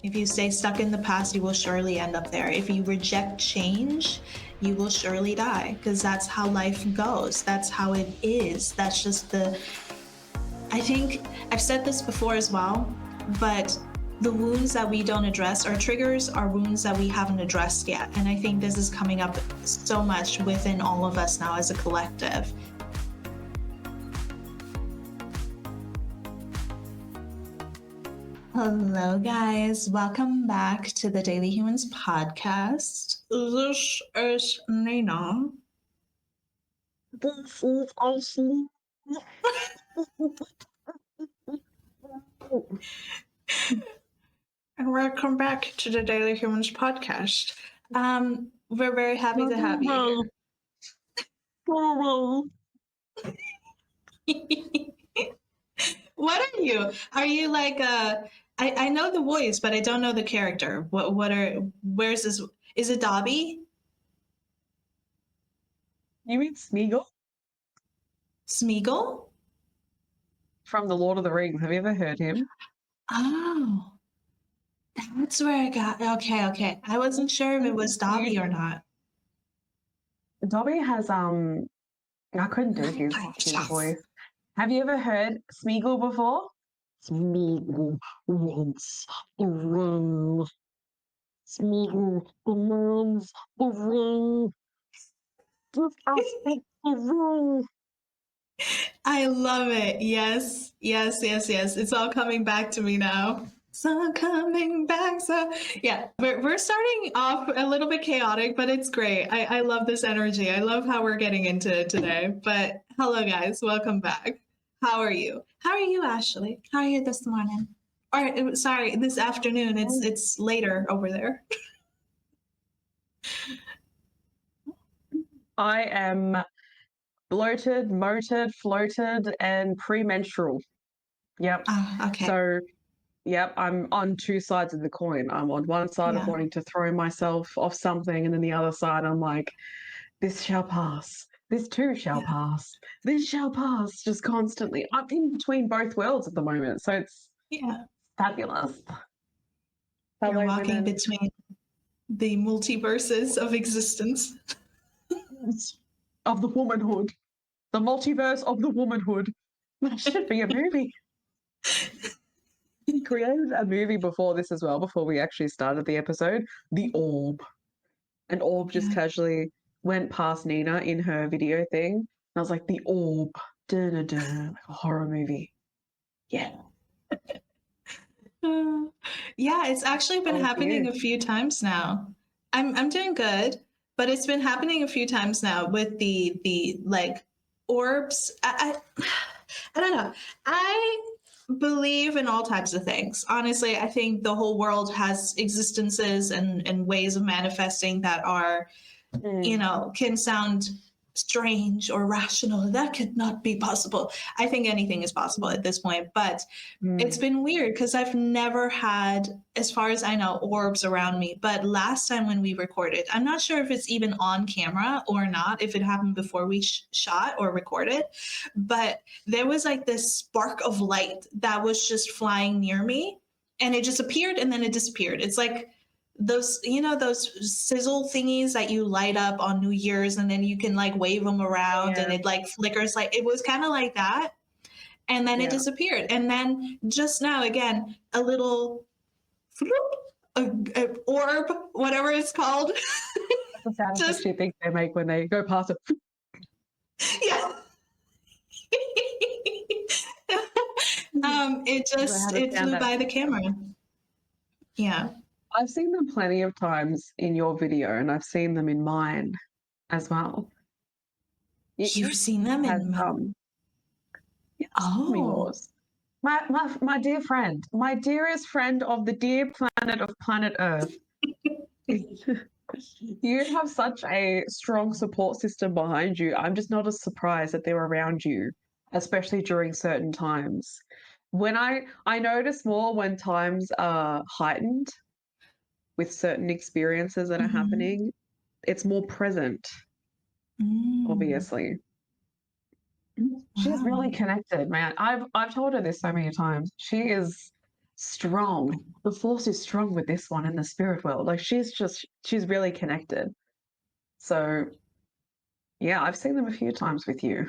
If you stay stuck in the past, you will surely end up there. If you reject change, you will surely die, because that's how life goes. That's how it is. That's just I think I've said this before as well, but the wounds that we don't address, our triggers, are wounds that we haven't addressed yet. And I think this is coming up so much within all of us now as a collective. Hello, guys. Welcome back to the Daily Humans podcast. This is Nina. This is Ashley. And welcome back to the Daily Humans podcast. We're very happy to have you here. What are you? Are you like I know the voice, but I don't know the character. Where's this? Is it Dobby? You mean Smeagol? Smeagol? From The Lord of the Rings. Have you ever heard him? Oh, that's where I got. Okay. I wasn't sure if it was Dobby or not. Dobby has I couldn't do his voice. Have you ever heard Smeagol before? Smeagol wants the ring. Smeagol demands the ring. Give us the ring. I love it. Yes. It's all coming back to me now. It's all coming back. So yeah, we're starting off a little bit chaotic, but it's great. I love this energy. I love how we're getting into it today. But hello, guys. Welcome back. How are you? How are you, Ashley? How are you this morning? Or sorry, this afternoon. It's later over there. I am bloated, moated, floated, and premenstrual. Yep. Okay. So, yep, I'm on two sides of the coin. I'm on one side of wanting to throw myself off something, and then the other side, I'm like, this shall pass. This too shall pass. This shall pass, just constantly. I'm in between both worlds at the moment, so it's fabulous. You're walking between the multiverses of existence. Of the womanhood. The multiverse of the womanhood. That should be a movie. He created a movie before this as well, before we actually started the episode, The Orb. And Orb just casually went past Nina in her video thing. And I was like, The Orb. Like a horror movie. Yeah. It's actually been happening a few times now. I'm doing good, but it's been happening a few times now with the like orbs. I don't know. I believe in all types of things. Honestly, I think the whole world has existences and ways of manifesting that are, can sound strange or rational. That could not be possible. I think anything is possible at this point, but it's been weird because I've never had, as far as I know, orbs around me. But last time when we recorded, I'm not sure if it's even on camera or not, if it happened before we shot or recorded, but there was like this spark of light that was just flying near me, and it just appeared and then it disappeared. It's like those sizzle thingies that you light up on New Year's and then you can like wave them around and it like flickers. Like it was kind of like that. And then it disappeared. And then just now, again, a little orb, whatever it's called. That's the sound she thinks they make when they go past it. Yeah. It flew by the camera. Yeah. I've seen them plenty of times in your video, and I've seen them in mine as well. You've seen them in mine? Yours. My dear friend, my dearest friend of the dear planet of planet Earth. You have such a strong support system behind you. I'm just not as surprised that they're around you, especially during certain times. When I notice more when times are heightened with certain experiences that are happening, it's more present, obviously. She's really connected, man. I've told her this so many times. She is strong. The force is strong with this one in the spirit world. Like she's really connected. So yeah, I've seen them a few times with you.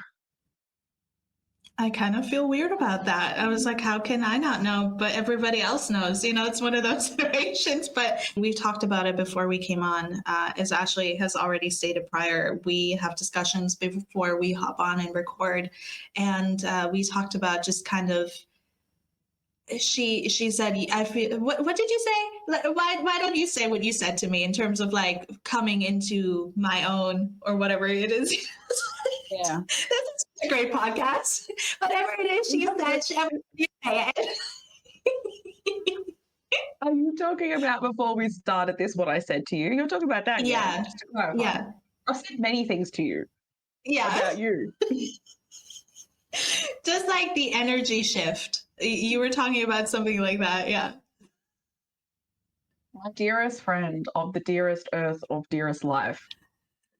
I kind of feel weird about that. I was like, how can I not know? But everybody else knows. It's one of those situations. But we've talked about it before we came on. As Ashley has already stated prior, we have discussions before we hop on and record. And we talked about just kind of, she said, I feel, what did you say? Why don't you say what you said to me in terms of like coming into my own or whatever it is? Yeah. That's a great podcast. Whatever it is she said, you say it. Are you talking about before we started this, what I said to you? You're talking about that, Yeah. Just to clarify. Yeah. I've said many things to you Yeah. about you. Just like the energy shift. You were talking about something like that. Yeah. My dearest friend of the dearest earth of dearest life.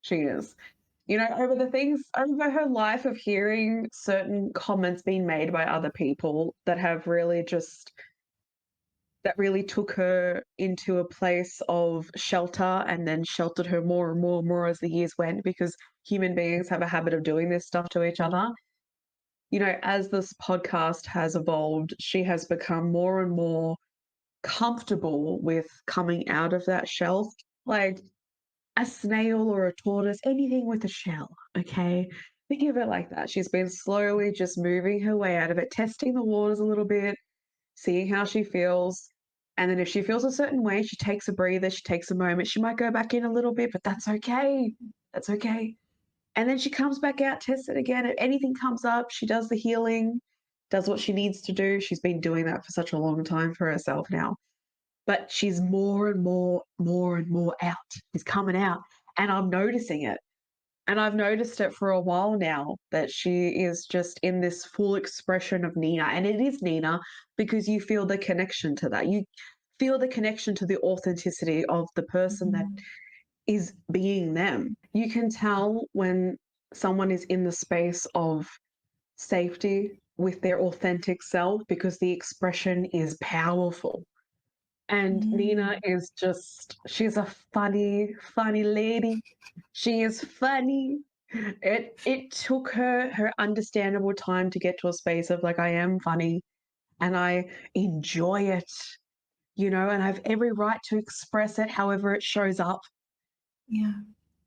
She is. Over her life of hearing certain comments being made by other people that really took her into a place of shelter and then sheltered her more and more and more as the years went, because human beings have a habit of doing this stuff to each other. As this podcast has evolved, she has become more and more comfortable with coming out of that shell, like a snail or a tortoise, anything with a shell, okay? Think of it like that. She's been slowly just moving her way out of it, testing the waters a little bit, seeing how she feels. And then if she feels a certain way, she takes a breather, she takes a moment. She might go back in a little bit, but that's okay. That's okay. And then she comes back out, tests it again. If anything comes up, she does the healing, does what she needs to do. She's been doing that for such a long time for herself now. But she's more and more out. She's coming out. And I'm noticing it. And I've noticed it for a while now, that she is just in this full expression of Nina. And it is Nina because you feel the connection to that. You feel the connection to the authenticity of the person that is being them. You can tell when someone is in the space of safety with their authentic self because the expression is powerful. And Nina is she's a funny lady. She is funny. It took her understandable time to get to a space of like, I am funny and I enjoy it, and I have every right to express it however it shows up. Yeah.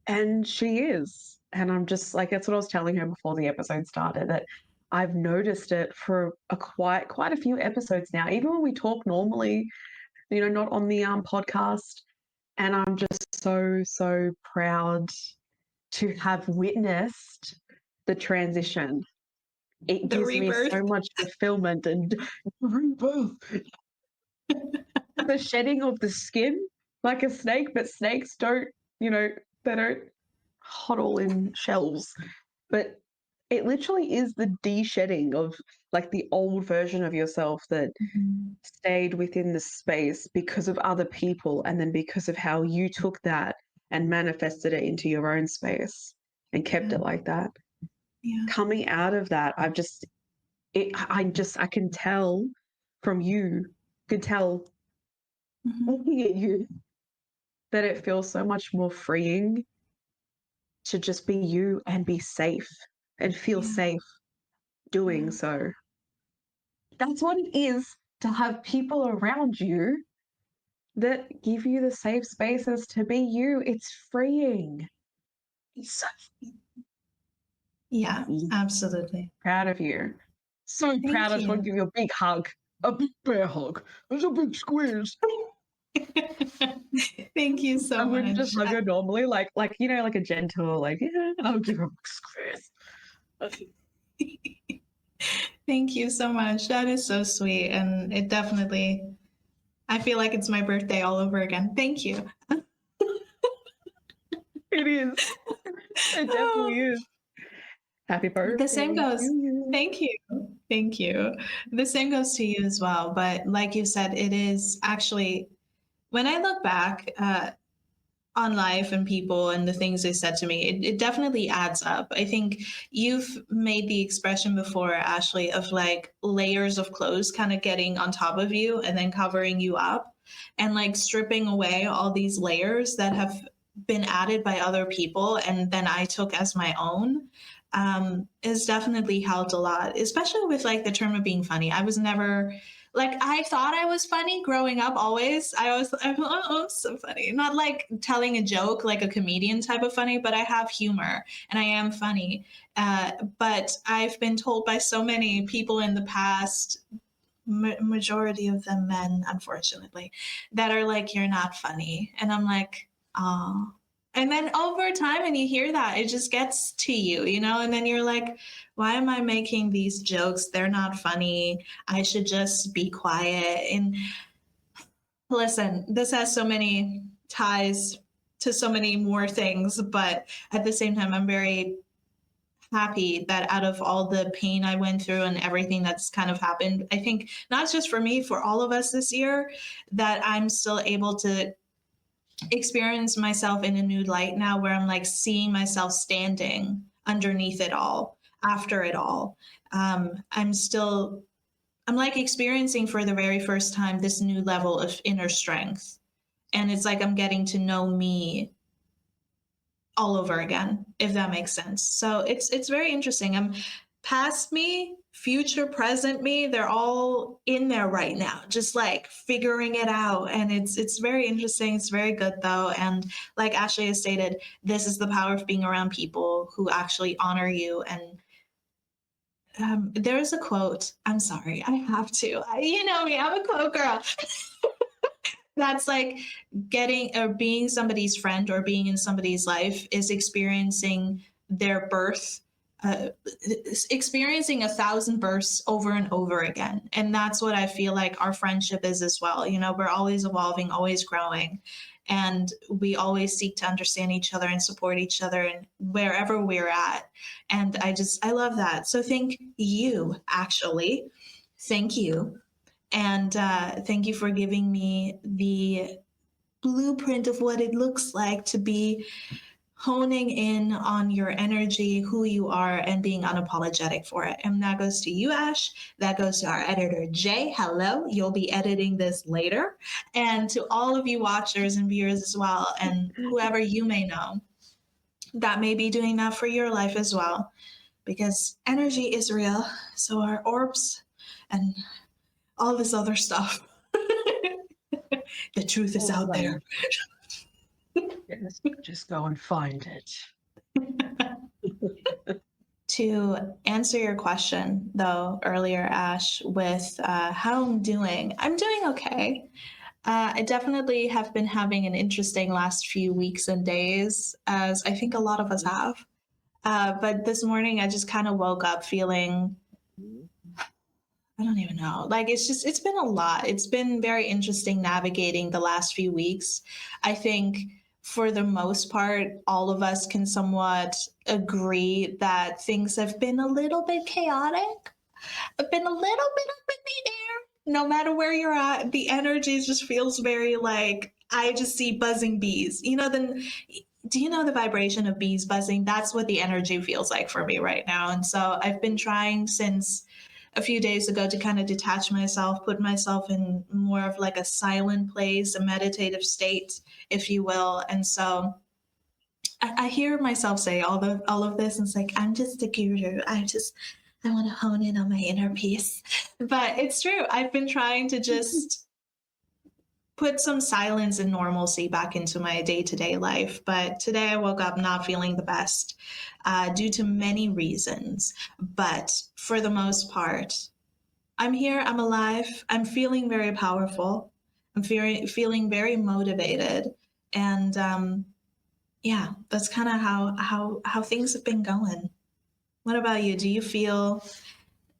And she is. And I'm just like, that's what I was telling her before the episode started, that I've noticed it for quite a few episodes now. Even when we talk normally, not on the podcast. And I'm just so proud to have witnessed the transition. It The gives rebirth. me so much fulfillment and rebirth. The shedding of the skin like a snake, but snakes don't, they don't huddle in shells. But it literally is the de-shedding of like the old version of yourself that stayed within the space because of other people, and then because of how you took that and manifested it into your own space and kept it like that. Yeah. Coming out of that, I can tell from you, looking at you, that it feels so much more freeing to just be you and be safe and feel safe doing so. That's what it is to have people around you that give you the safe spaces to be you. It's freeing. It's so Yeah, absolutely. proud of you. So proud. I just want to give you a big hug. A big bear hug. There's a big squeeze. Thank you so much. I wouldn't just hug her normally, like like a gentle, like, yeah, I'll give her a big squeeze. Thank you so much. That is so sweet. And it definitely, I feel like it's my birthday all over again. Thank you. It is. It definitely is. Happy birthday. The same goes. Thank you. Thank you. The same goes to you as well. But like you said, it is actually, when I look back, on life and people and the things they said to me, it definitely adds up. I think you've made the expression before, Ashley, of like layers of clothes kind of getting on top of you and then covering you up, and like stripping away all these layers that have been added by other people and then I took as my own. Has definitely helped a lot, especially with like the term of being funny. I was never like, I thought I was funny growing up always. I'm so funny. Not like telling a joke like a comedian type of funny, but I have humor and I am funny. But I've been told by so many people in the past, majority of them men, unfortunately, that are like, you're not funny. And I'm like, oh. And then over time, and you hear that, it just gets to you, you know? And then you're like, why am I making these jokes? They're not funny. I should just be quiet. And listen, this has so many ties to so many more things, but at the same time, I'm very happy that out of all the pain I went through and everything that's kind of happened, I think not just for me, for all of us this year, that I'm still able to experience myself in a new light now where I'm like seeing myself standing underneath it all, after it all. I'm like experiencing for the very first time this new level of inner strength. And it's like I'm getting to know me all over again, if that makes sense. So it's very interesting. I'm past me, future, present me, they're all in there right now, just like figuring it out. And it's very interesting. It's very good though. And like Ashley has stated, this is the power of being around people who actually honor you. And there's a quote. I'm sorry, I have to. You know me, I'm a quote girl. That's like getting or being somebody's friend or being in somebody's life is experiencing their birth, experiencing 1,000 births over and over again. And that's what I feel like our friendship is as well. You know, we're always evolving, always growing, and we always seek to understand each other and support each other and wherever we're at. And I love that. So thank you, actually. Thank you. And thank you for giving me the blueprint of what it looks like to be honing in on your energy, who you are, and being unapologetic for it. And that goes to you, Ash. That goes to our editor, Jay. Hello. You'll be editing this later. And to all of you watchers and viewers as well, and whoever you may know that may be doing that for your life as well, because energy is real. So are orbs and all this other stuff. The truth is out there. Yes, just go and find it. To answer your question, though, earlier, Ash, with how I'm doing okay. I definitely have been having an interesting last few weeks and days, as I think a lot of us have. But this morning, I just kind of woke up feeling, I don't even know. Like, it's been a lot. It's been very interesting navigating the last few weeks. I think for the most part, all of us can somewhat agree that things have been a little bit chaotic, have been a little bit up in the air. No matter where you're at, the energy just feels very like, I just see buzzing bees. You know, do you know the vibration of bees buzzing? That's what the energy feels like for me right now. And so I've been trying since a few days ago to kind of detach myself, put myself in more of like a silent place, a meditative state, if you will. And so I hear myself say all of this, and it's like, I'm just a guru. I want to hone in on my inner peace. But it's true. I've been trying to just put some silence and normalcy back into my day-to-day life. But today I woke up not feeling the best due to many reasons. But for the most part, I'm here, I'm alive, I'm feeling very powerful, I'm feeling very motivated. And yeah, that's kind of how things have been going. What about you? Do you feel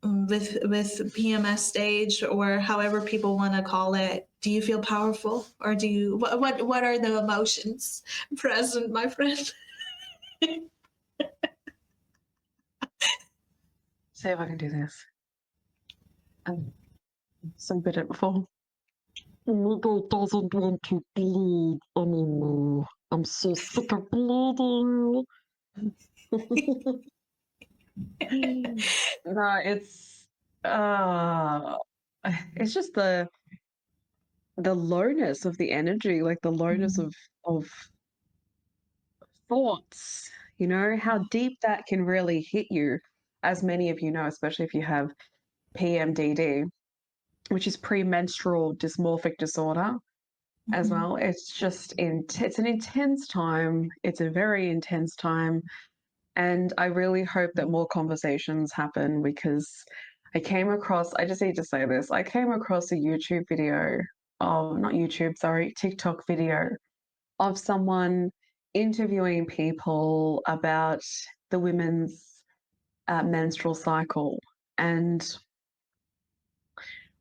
with PMS stage, or however people want to call it, do you feel powerful, or do you what are the emotions present, my friend? See if I can do this. I'm so good at it before. Nigga doesn't want to bleed anymore. I'm so sick of bleeding. No, uh it's just the lowness of the energy, like the lowness Mhm. of thoughts, how deep that can really hit you, as many of you know, especially if you have PMDD, which is premenstrual dysmorphic disorder as Mhm. well. It's an intense time. It's a very intense time. And I really hope that more conversations happen because I just need to say this, I came across a YouTube video, not YouTube, sorry, TikTok video of someone interviewing people about the women's menstrual cycle. And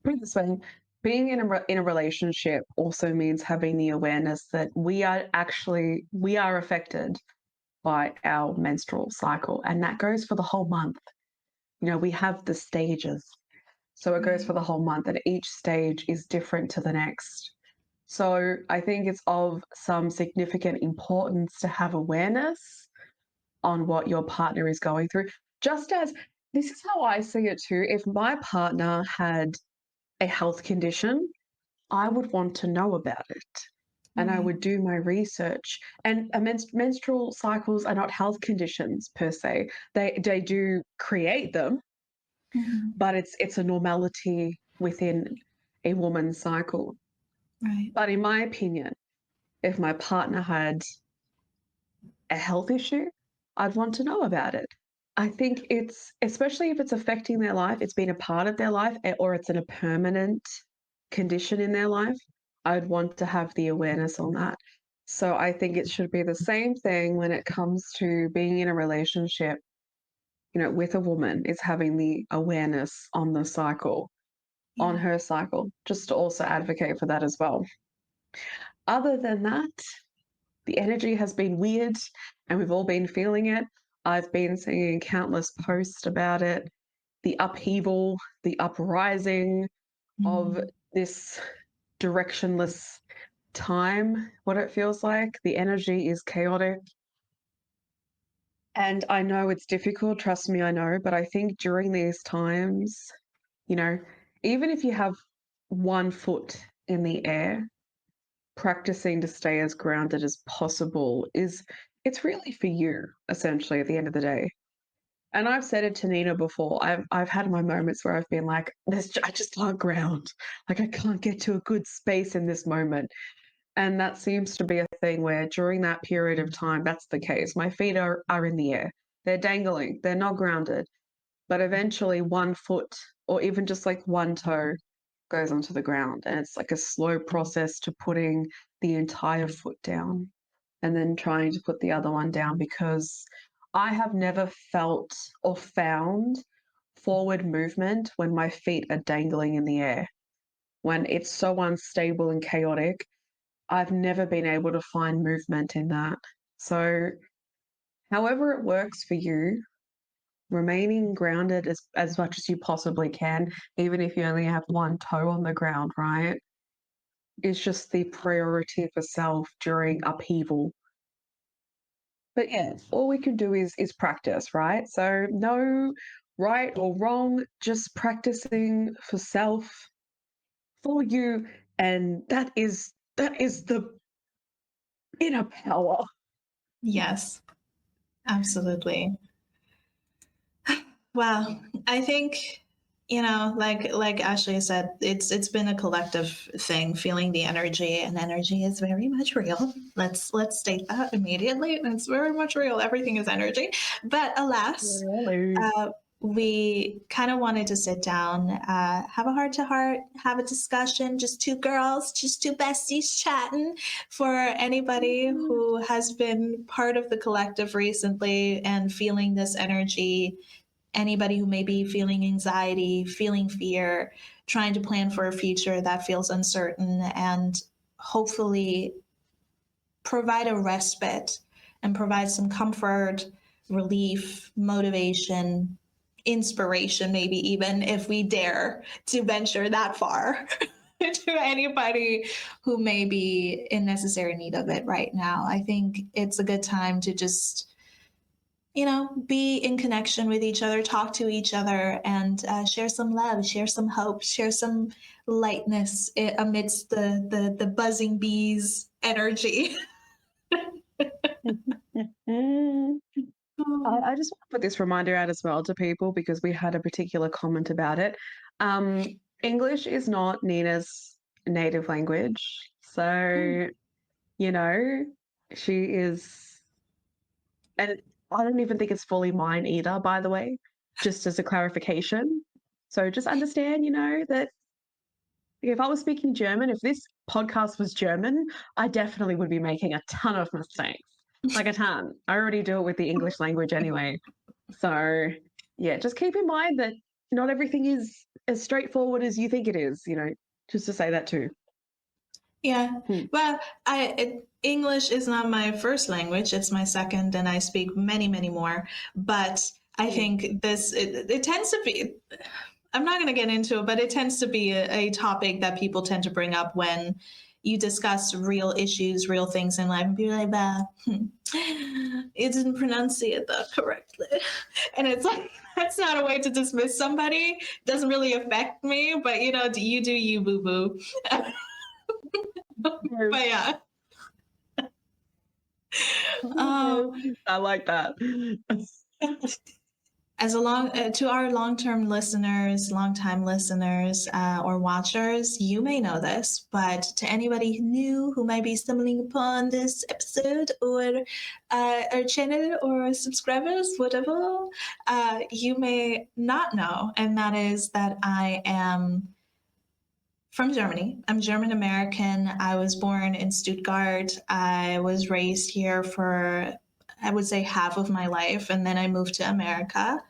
put it this way, being in a relationship also means having the awareness that we are affected by our menstrual cycle, and that goes for the whole month. We have the stages. So it goes Right. for the whole month, and each stage is different to the next. So I think it's of some significant importance to have awareness on what your partner is going through. Just as this is how I see it too. If my partner had a health condition, I would want to know about it and I Right. would do my research. And menstrual cycles are not health conditions per se. They do create them, Mhm. but it's a normality within a woman's cycle. Right. But in my opinion, if my partner had a health issue, I'd want to know about it. I think especially if it's affecting their life, it's been a part of their life, or it's in a permanent condition in their life, I'd want to have the awareness on that. So I think it should be the same thing when it comes to being in a relationship, with a woman, is having the awareness on the cycle, on Yeah. her cycle, just to also advocate for that as well. Other than that, the energy has been weird and we've all been feeling it. I've been seeing countless posts about it, the upheaval, the uprising of Mhm. this directionless time, what it feels like. The energy is chaotic. And I know it's difficult, trust me, I know, but I think during these times, you know, even if you have one foot in the air, practicing to stay as grounded as possible it's really for you, essentially, at the end of the day. And I've said it to Nina before. I've had my moments where I've been like, I just can't ground. Like I can't get to a good space in this moment. And that seems to be a thing where during that period of time, that's the case. My feet are in the air. They're dangling. They're not grounded. But eventually one foot or even just like one toe goes onto the ground. And it's like a slow process to putting the entire foot down and then trying to put the other one down, because I have never felt or found forward movement when my feet are dangling in the air. When it's so unstable and chaotic, I've never been able to find movement in that. So, however it works for you, remaining grounded as much as you possibly can, even if you only have one toe on the ground, right? Is just the priority for self during upheaval. But yeah, all we can do is practice, right? So no right or wrong, just practicing for self, for you, and that is the inner power. Yes, absolutely. Wow. I think, like Ashley said, it's been a collective thing, feeling the energy, and energy is very much real. Let's state that immediately. It's very much real. Everything is energy. But alas, Really? we kind of wanted to sit down, have a heart to heart, have a discussion, just two girls, just two besties chatting. For anybody who has been part of the collective recently and feeling this energy, anybody who may be feeling anxiety, feeling fear, trying to plan for a future that feels uncertain, and hopefully provide a respite and provide some comfort, relief, motivation, inspiration, maybe even if we dare to venture that far. to anybody who may be in necessary need of it right now. I think it's a good time to just, be in connection with each other, talk to each other, and share some love, share some hope, share some lightness amidst the buzzing bees energy. I just want to put this reminder out as well to people because we had a particular comment about it. English is not Nina's native language. So, she is, and I don't even think it's fully mine either, by the way, just as a clarification. So just understand, that if I was speaking German, if this podcast was German, I definitely would be making a ton of mistakes. Like a ton. I already do it with the English language anyway. So, yeah, just keep in mind that not everything is as straightforward as you think it is, just to say that too. Yeah. Well, English is not my first language. It's my second, and I speak many, many more. But I think it tends to be, I'm not going to get into it, but it tends to be a topic that people tend to bring up when you discuss real issues, real things in life, and be like, it didn't pronunciate that correctly. And it's like, that's not a way to dismiss somebody. It doesn't really affect me, but you do you, boo-boo. But yeah. I like that. To our long-time listeners, or watchers, you may know this, but to anybody new who might be stumbling upon this episode or our channel or subscribers, whatever, you may not know, and that is that I am from Germany. I'm German American. I was born in Stuttgart. I was raised here for, I would say, half of my life. And then I moved to America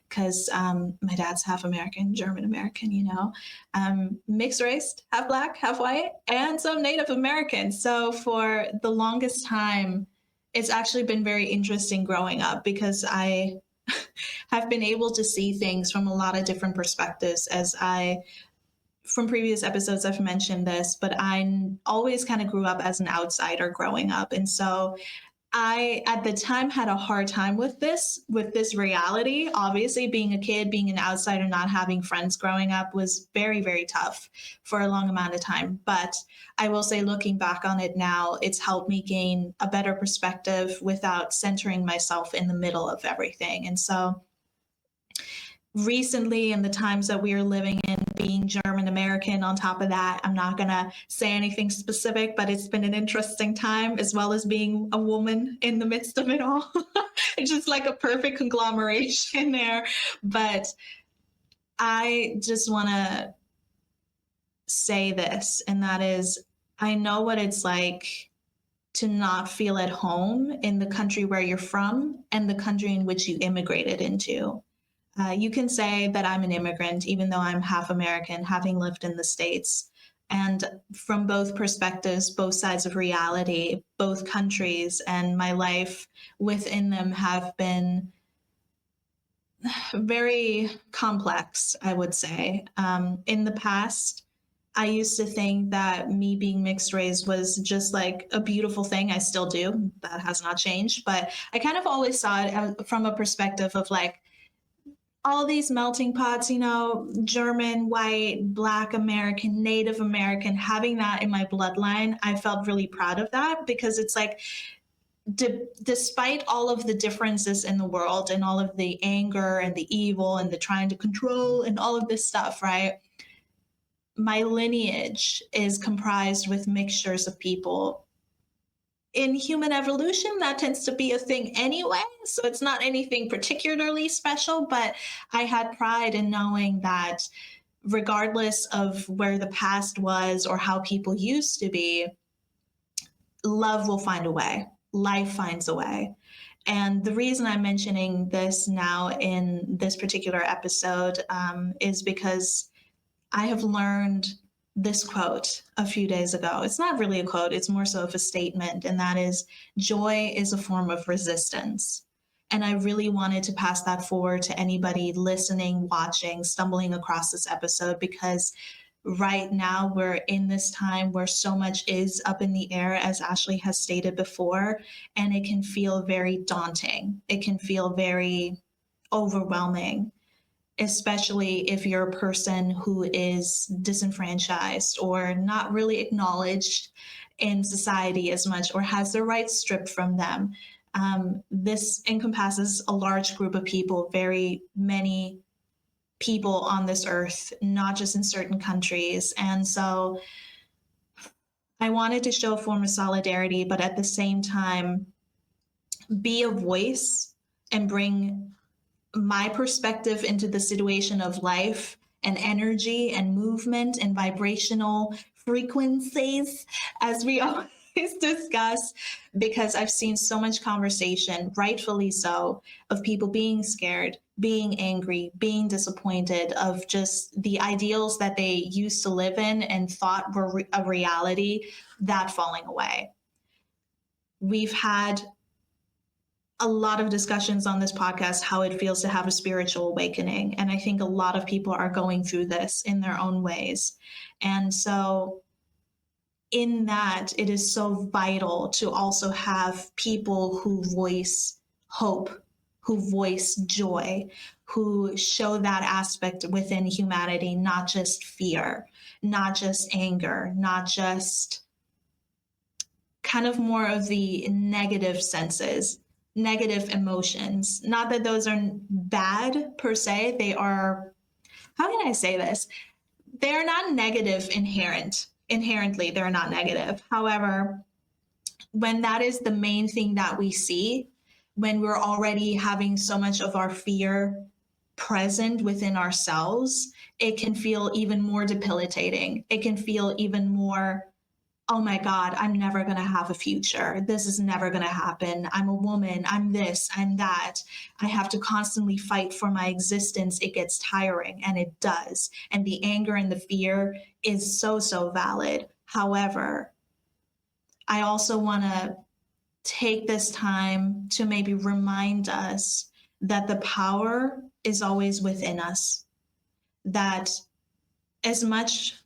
because my dad's half American, German American, mixed race, half black, half white, and some Native American. So for the longest time, it's actually been very interesting growing up because I have been able to see things from a lot of different perspectives from previous episodes, I've mentioned this, but I always kind of grew up as an outsider growing up. And so I, at the time, had a hard time with this reality. Obviously, being a kid, being an outsider, not having friends growing up was very, very tough for a long amount of time. But I will say, looking back on it now, it's helped me gain a better perspective without centering myself in the middle of everything. And so recently, in the times that we are living in, being German American on top of that, I'm not going to say anything specific, but it's been an interesting time, as well as being a woman in the midst of it all. It's just like a perfect conglomeration there. But I just want to say this, and that is, I know what it's like to not feel at home in the country where you're from and the country in which you immigrated into. You can say that I'm an immigrant, even though I'm half American, having lived in the States. And from both perspectives, both sides of reality, both countries and my life within them have been very complex, I would say. In the past, I used to think that me being mixed race was just like a beautiful thing. I still do. That has not changed. But I kind of always saw it from a perspective of like, all these melting pots, German, white, Black American, Native American, having that in my bloodline, I felt really proud of that because it's like, despite all of the differences in the world and all of the anger and the evil and the trying to control and all of this stuff, right? My lineage is comprised with mixtures of people. In human evolution, that tends to be a thing anyway. So it's not anything particularly special, but I had pride in knowing that regardless of where the past was or how people used to be, love will find a way. Life finds a way. And the reason I'm mentioning this now in this particular episode is because I have learned this quote a few days ago. It's not really a quote, it's more so of a statement, and that is, joy is a form of resistance. And I really wanted to pass that forward to anybody listening, watching, stumbling across this episode, because right now we're in this time where so much is up in the air, as Ashley has stated before, and it can feel very daunting. It can feel very overwhelming, especially if you're a person who is disenfranchised or not really acknowledged in society as much, or has their rights stripped from them. This encompasses a large group of people, very many people on this earth, not just in certain countries. And so I wanted to show a form of solidarity, but at the same time, be a voice and bring my perspective into the situation of life and energy and movement and vibrational frequencies, as we always discuss, because I've seen so much conversation, rightfully so, of people being scared, being angry, being disappointed of just the ideals that they used to live in and thought were a reality, that falling away. We've had a lot of discussions on this podcast how it feels to have a spiritual awakening. And I think a lot of people are going through this in their own ways. And so in that, it is so vital to also have people who voice hope, who voice joy, who show that aspect within humanity, not just fear, not just anger, not just kind of more of the negative senses, negative emotions. Not that those are bad per se. They are, how can I say this? They're not negative inherently, they're not negative. However, when that is the main thing that we see, when we're already having so much of our fear present within ourselves, it can feel even more debilitating. It can feel even more, oh my God, I'm never going to have a future. This is never going to happen. I'm a woman. I'm this, I'm that. I have to constantly fight for my existence. It gets tiring, and it does. And the anger and the fear is so, so valid. However, I also want to take this time to maybe remind us that the power is always within us. That as much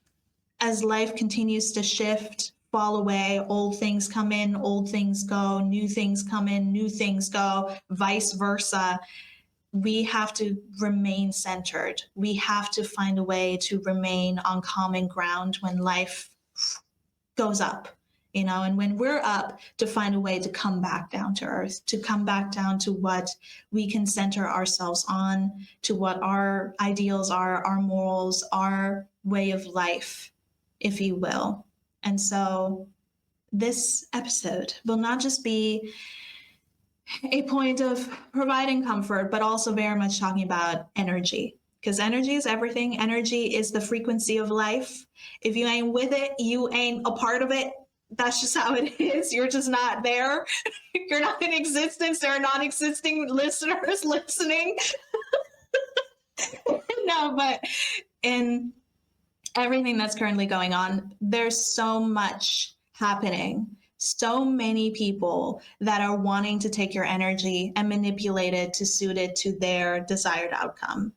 as life continues to shift, fall away, old things come in, old things go, new things come in, new things go, vice versa, we have to remain centered. We have to find a way to remain on common ground when life goes up, and when we're up, to find a way to come back down to earth, to come back down to what we can center ourselves on, to what our ideals are, our morals, our way of life, if you will. And so this episode will not just be a point of providing comfort, but also very much talking about energy, because energy is everything. Energy is the frequency of life. If you ain't with it, you ain't a part of it. That's just how it is. You're just not there. You're not in existence. There are non-existing listeners listening. No, but in everything that's currently going on, there's so much happening. So many people that are wanting to take your energy and manipulate it to suit it to their desired outcome.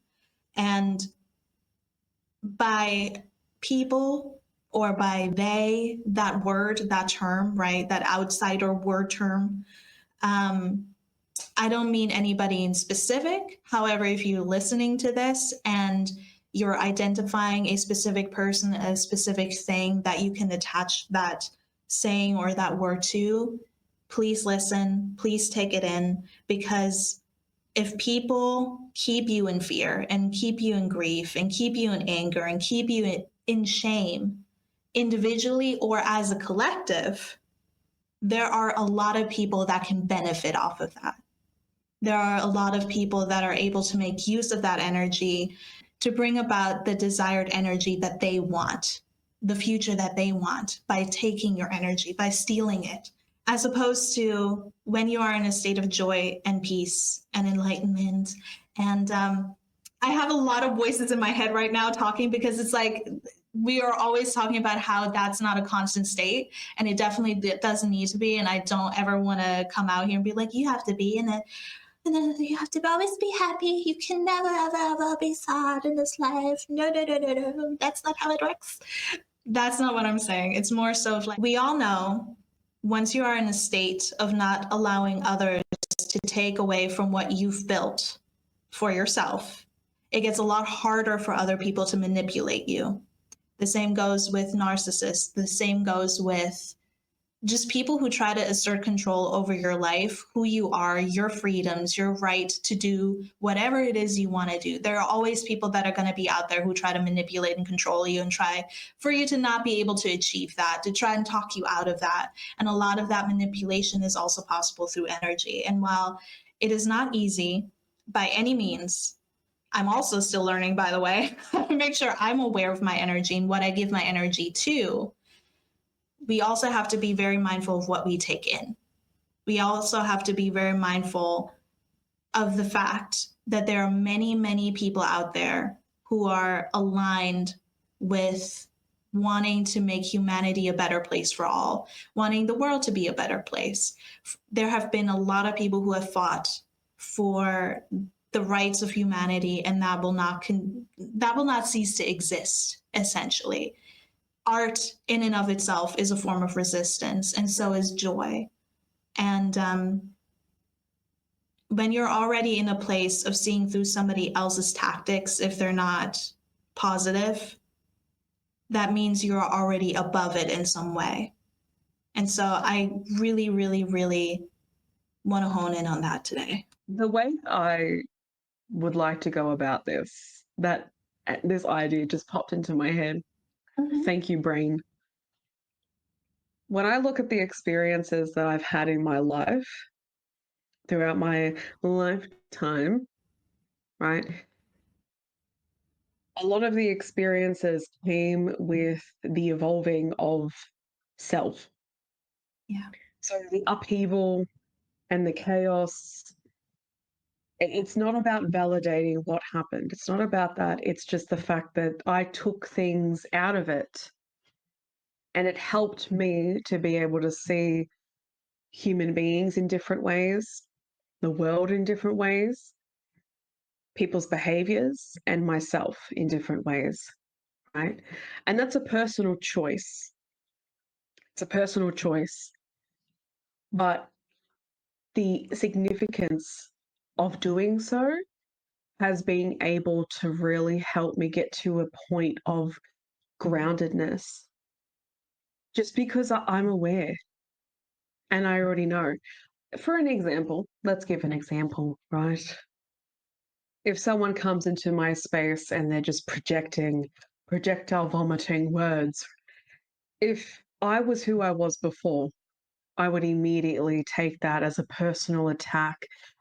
And by people, or by they, that word, that term, right? That outsider word term. I don't mean anybody in specific. However, if you're listening to this and you're identifying a specific person, a specific thing that you can attach that saying or that word to, please listen, please take it in, because if people keep you in fear and keep you in grief and keep you in anger and keep you in shame, individually or as a collective, there are a lot of people that can benefit off of that. There are a lot of people that are able to make use of that energy to bring about the desired energy that they want, the future that they want, by taking your energy, by stealing it, as opposed to when you are in a state of joy and peace and enlightenment. And I have a lot of voices in my head right now talking, because it's like we are always talking about how that's not a constant state, and it definitely doesn't need to be. And I don't ever want to come out here and be like, you have to be in it. You have to always be happy. You can never, ever, ever be sad in this life. No, no, no, no, no. That's not how it works. That's not what I'm saying. It's more so of like, we all know once you are in a state of not allowing others to take away from what you've built for yourself, it gets a lot harder for other people to manipulate you. The same goes with narcissists. The same goes with just people who try to assert control over your life, who you are, your freedoms, your right to do whatever it is you want to do. There are always people that are going to be out there who try to manipulate and control you and try for you to not be able to achieve that, to try and talk you out of that. And a lot of that manipulation is also possible through energy. And while it is not easy by any means, I'm also still learning, by the way, to make sure I'm aware of my energy and what I give my energy to. We also have to be very mindful of what we take in. We also have to be very mindful of the fact that there are many, many people out there who are aligned with wanting to make humanity a better place for all, wanting the world to be a better place. There have been a lot of people who have fought for the rights of humanity, and that will not cease to exist, essentially. Art in and of itself is a form of resistance, and so is joy. And when you're already in a place of seeing through somebody else's tactics, if they're not positive, that means you're already above it in some way. And so I really, really, really want to hone in on that today. The way I would like to go about this idea just popped into my head. Thank you, brain. When I look at the experiences that I've had in my life, throughout my lifetime, right? A lot of the experiences came with the evolving of self. Yeah. So the upheaval and the chaos, it's not about validating what happened. It's not about that. It's just the fact that I took things out of it, and it helped me to be able to see human beings in different ways, the world in different ways, people's behaviors, and myself in different ways, right? And that's a personal choice. It's a personal choice. But the significance of doing so has been able to really help me get to a point of groundedness. Just because I'm aware and I already know. For an example, let's give an example, right? If someone comes into my space and they're just projectile vomiting words, if I was who I was before, I would immediately take that as a personal attack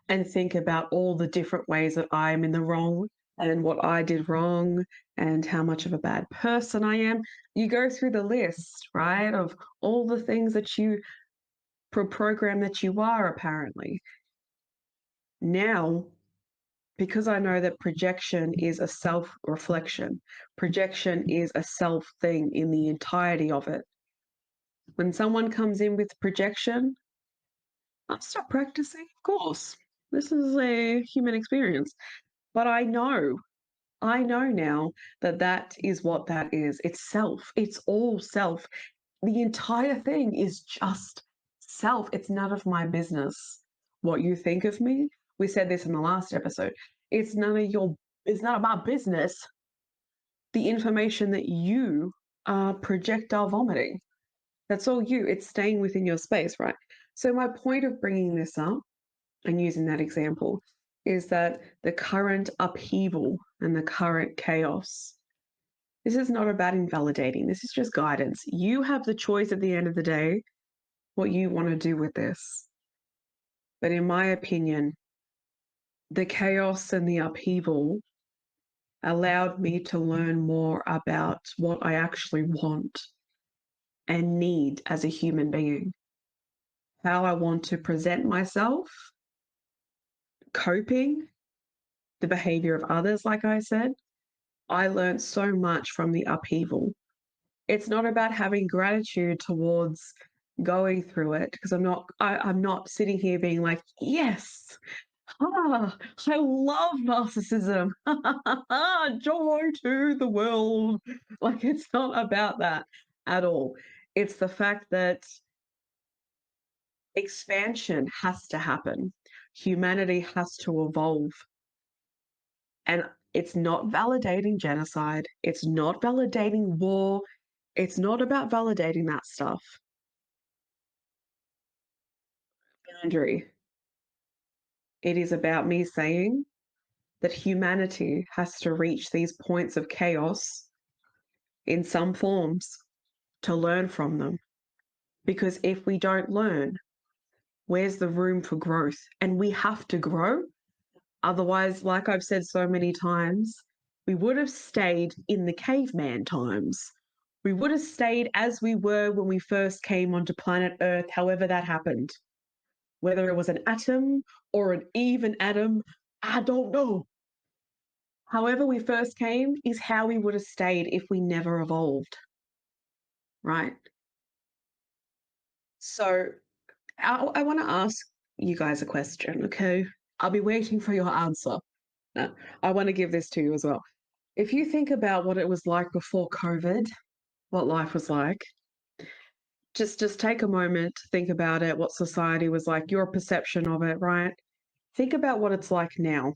and think about all the different ways that I'm in the wrong and what I did wrong and how much of a bad person I am. You go through the list, right, of all the things that you program that you are, apparently. Now, because I know that projection is a self-reflection, projection is a self thing in the entirety of it. When someone comes in with projection, I stop practicing, of course. This is a human experience. But I know now that that is what that is. It's self. It's all self. The entire thing is just self. It's none of my business what you think of me. We said this in the last episode. It's none of my business the information that you are projectile vomiting. That's all you. It's staying within your space, right? So my point of bringing this up and using that example is that the current upheaval and the current chaos, this is not about invalidating. This is just guidance. You have the choice at the end of the day what you want to do with this. But in my opinion, the chaos and the upheaval allowed me to learn more about what I actually want and need as a human being, how I want to present myself, coping, the behavior of others, like I said. I learned so much from the upheaval. It's not about having gratitude towards going through it, because I'm not sitting here being like, yes, I love narcissism. Joy to the world. Like, it's not about that at all. It's the fact that expansion has to happen. Humanity has to evolve. And it's not validating genocide. It's not validating war. It's not about validating that stuff. Boundary. It is about me saying that humanity has to reach these points of chaos in some forms to learn from them. Because if we don't learn, where's the room for growth? And we have to grow. Otherwise, like I've said so many times, we would have stayed in the caveman times. We would have stayed as we were when we first came onto planet Earth, however that happened. Whether it was an atom or an even atom, I don't know. However we first came is how we would have stayed if we never evolved. Right? So I want to ask you guys a question, okay? I'll be waiting for your answer. I want to give this to you as well. If you think about what it was like before COVID, what life was like, just take a moment to think about it, what society was like, your perception of it, right? Think about what it's like now.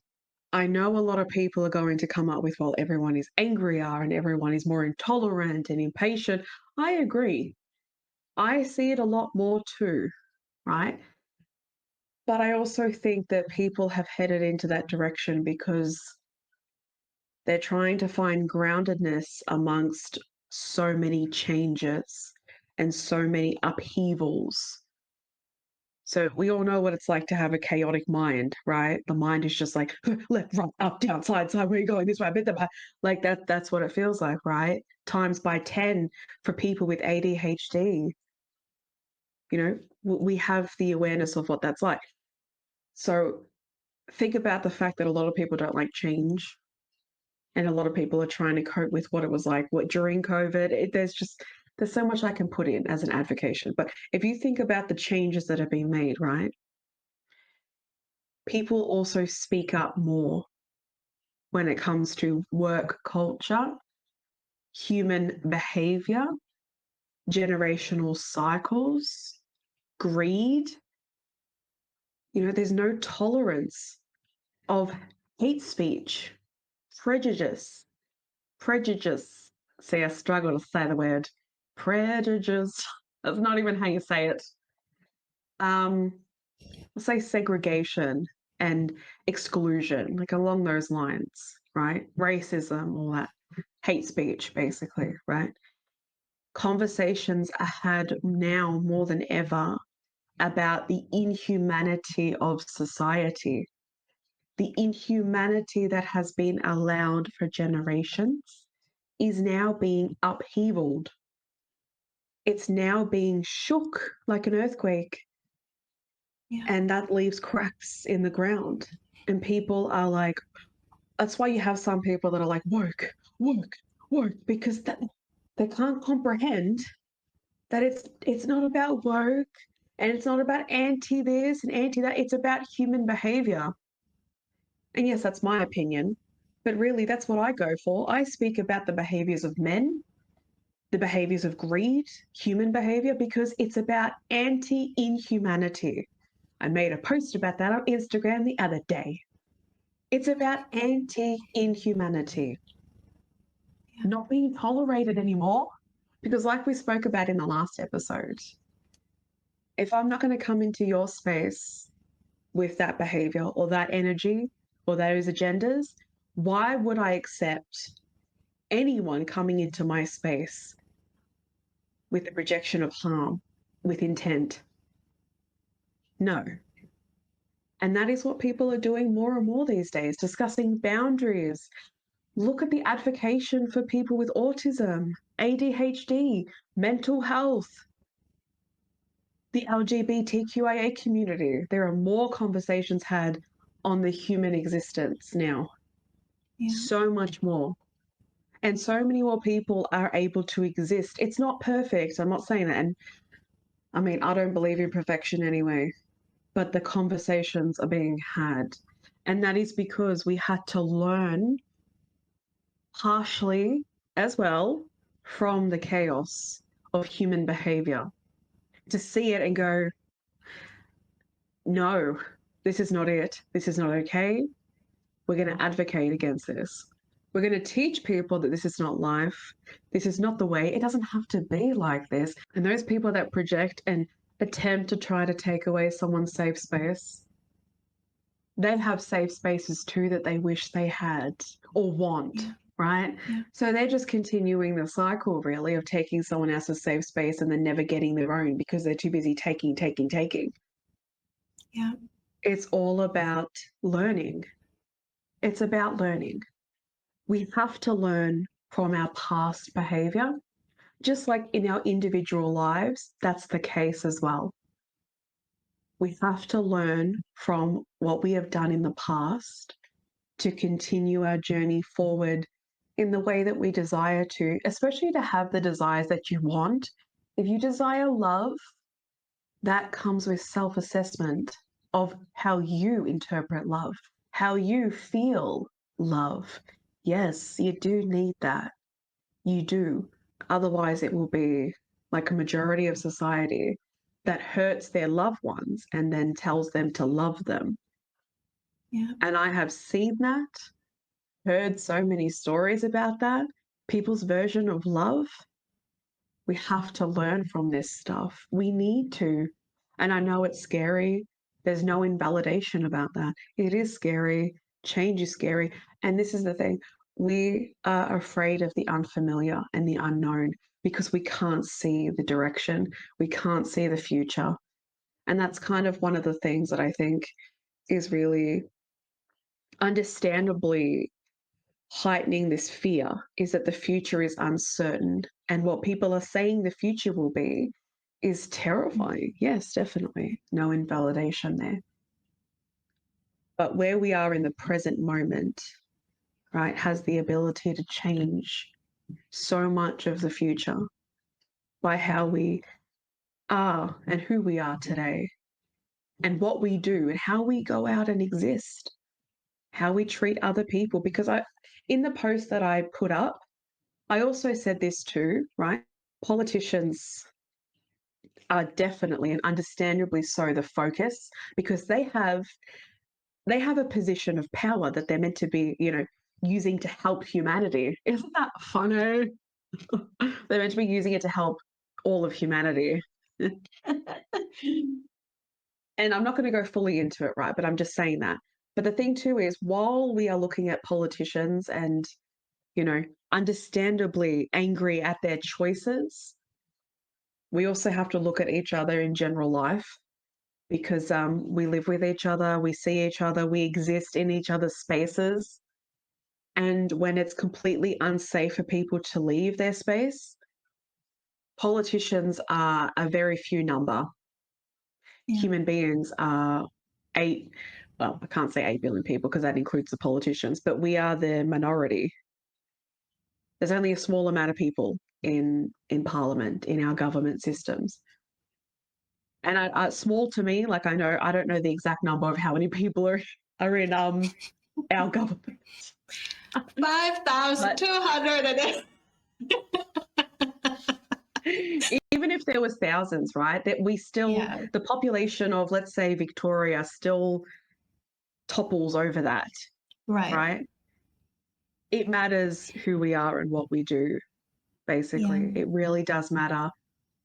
I know a lot of people are going to come up with, well, everyone is angrier and everyone is more intolerant and impatient. I agree. I see it a lot more too, right? But I also think that people have headed into that direction because they're trying to find groundedness amongst so many changes and so many upheavals. So we all know what it's like to have a chaotic mind, right? The mind is just like left, right, up, down, side, where are you going this way, like that's what it feels like, right? Times by 10 for people with ADHD. You know, we have the awareness of what that's like. So think about the fact that a lot of people don't like change. And a lot of people are trying to cope with what it was like during COVID. There's so much I can put in as an advocation. But if you think about the changes that have been made, right? People also speak up more when it comes to work culture, human behavior, generational cycles, greed. You know, there's no tolerance of hate speech, prejudice, prejudice. See, I struggle to say the word prejudice. That's not even how you say it. Let's say segregation and exclusion, like along those lines, right? Racism, all that, hate speech, basically, right? Conversations are had now more than ever about the inhumanity of society, the inhumanity that has been allowed for generations is now being upheavaled. It's now being shook like an earthquake. Yeah. And that leaves cracks in the ground. And people are like, that's why you have some people that are like, work, because they can't comprehend that it's not about work and it's not about anti this and anti that. It's about human behavior. And yes, that's my opinion. But really, that's what I go for. I speak about the behaviors of men, the behaviors of greed, human behavior, because it's about anti-inhumanity. I made a post about that on Instagram the other day. It's about anti-inhumanity, not being tolerated anymore. Because like we spoke about in the last episode, if I'm not going to come into your space with that behavior or that energy or those agendas, why would I accept anyone coming into my space with the rejection of harm, with intent? No. And that is what people are doing more and more these days, discussing boundaries. Look at the advocacy for people with autism, ADHD, mental health, the LGBTQIA community. There are more conversations had on the human existence now. Yeah. So much more. And so many more people are able to exist. It's not perfect. I'm not saying that. And I mean, I don't believe in perfection anyway. but the conversations are being had. And that is because we had to learn partially as well from the chaos of human behavior to see it and go, no, this is not it. This is not okay. We're going to advocate against this. We're going to teach people that this is not life. This is not the way. It doesn't have to be like this. And those people that project and attempt to try to take away someone's safe space, they have safe spaces too that they wish they had or want, right? Yeah. So they're just continuing the cycle, really, of taking someone else's safe space and then never getting their own because they're too busy taking. Yeah. It's all about learning. It's about learning. We have to learn from our past behavior. Just like in our individual lives, that's the case as well. We have to learn from what we have done in the past to continue our journey forward in the way that we desire to, especially to have the desires that you want. If you desire love, that comes with self-assessment of how you interpret love, how you feel love. Yes, you do need that. You do. Otherwise, it will be like a majority of society that hurts their loved ones and then tells them to love them. Yeah. And I have seen that, heard so many stories about that. People's version of love. We have to learn from this stuff. We need to. And I know it's scary. There's no invalidation about that. It is scary. Change is scary. And this is the thing. We are afraid of the unfamiliar and the unknown because we can't see the direction. We can't see the future. And that's kind of one of the things that I think is really understandably heightening this fear, is that the future is uncertain. And what people are saying the future will be is terrifying. Yes, definitely. No invalidation there. But where we are in the present moment, right, has the ability to change so much of the future by how we are and who we are today and what we do and how we go out and exist, how we treat other people. Because in the post that I put up, I also said this too, right? Politicians are definitely and understandably so the focus because they have a position of power that they're meant to be, using to help humanity. Isn't that funny? They're meant to be using it to help all of humanity. And I'm not going to go fully into it, right? But I'm just saying that. But the thing too is, while we are looking at politicians and, understandably angry at their choices, we also have to look at each other in general life because we live with each other, we see each other, we exist in each other's spaces. And when it's completely unsafe for people to leave their space, politicians are a very few number. Yeah. Human beings are I can't say 8 billion people because that includes the politicians, but we are the minority. There's only a small amount of people in parliament, in our government systems. And small to me, like I don't know the exact number of how many people are in our government. 5,200. Even if there was thousands, right? That we still, the population of, let's say, Victoria still topples over that. Right? It matters who we are and what we do, basically. Yeah. It really does matter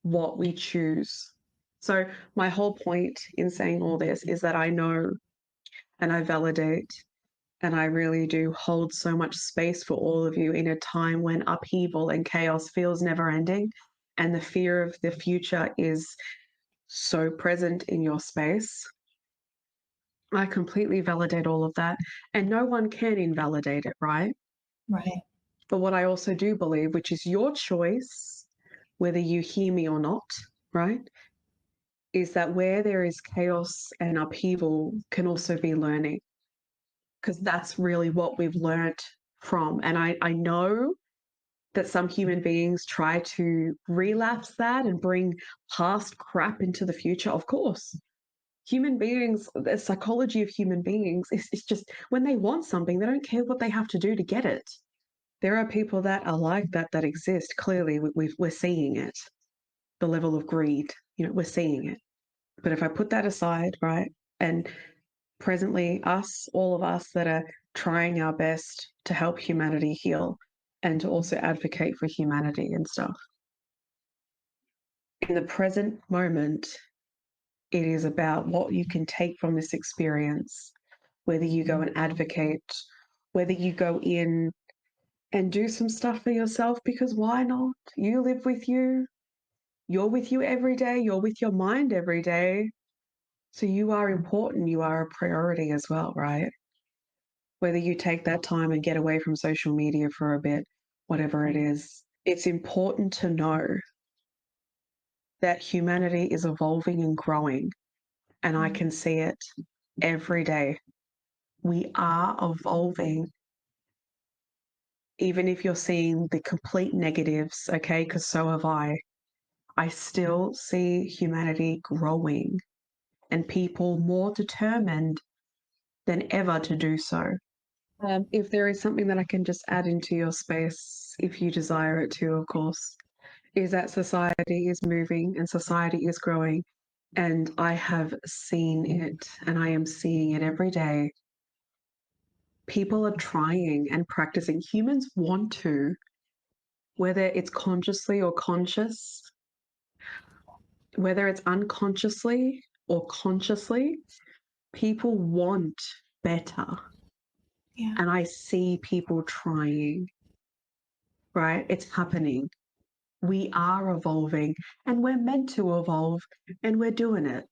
what we choose. So my whole point in saying all this is that I know and I validate and I really do hold so much space for all of you in a time when upheaval and chaos feels never ending and the fear of the future is so present in your space. I completely validate all of that. And no one can invalidate it, right? Right. But what I also do believe, which is your choice, whether you hear me or not, right, is that where there is chaos and upheaval can also be learning. Because that's really what we've learnt from. And I know that some human beings try to relapse that and bring past crap into the future, of course. human beings, the psychology of human beings is just when they want something, they don't care what they have to do to get it. There are people that are like that exist. Clearly, we're seeing it. The level of greed, we're seeing it. But if I put that aside, right, and presently all of us that are trying our best to help humanity heal and to also advocate for humanity and stuff, in the present moment, it is about what you can take from this experience, whether you go and advocate, whether you go in and do some stuff for yourself, because why not? You live with you. You're with you every day. You're with your mind every day. So you are important. You are a priority as well, right? Whether you take that time and get away from social media for a bit, whatever it is, it's important to know that humanity is evolving and growing. And I can see it every day. We are evolving. Even if you're seeing the complete negatives, okay, because so have I still see humanity growing and people more determined than ever to do so. If there is something that I can just add into your space, if you desire it to, of course, is that society is moving and society is growing. And I have seen it and I am seeing it every day. People are trying and practicing. Humans want to, whether it's consciously or conscious, whether it's unconsciously or consciously, people want better. Yeah. And I see people trying, right? It's happening. We are evolving and we're meant to evolve and we're doing it.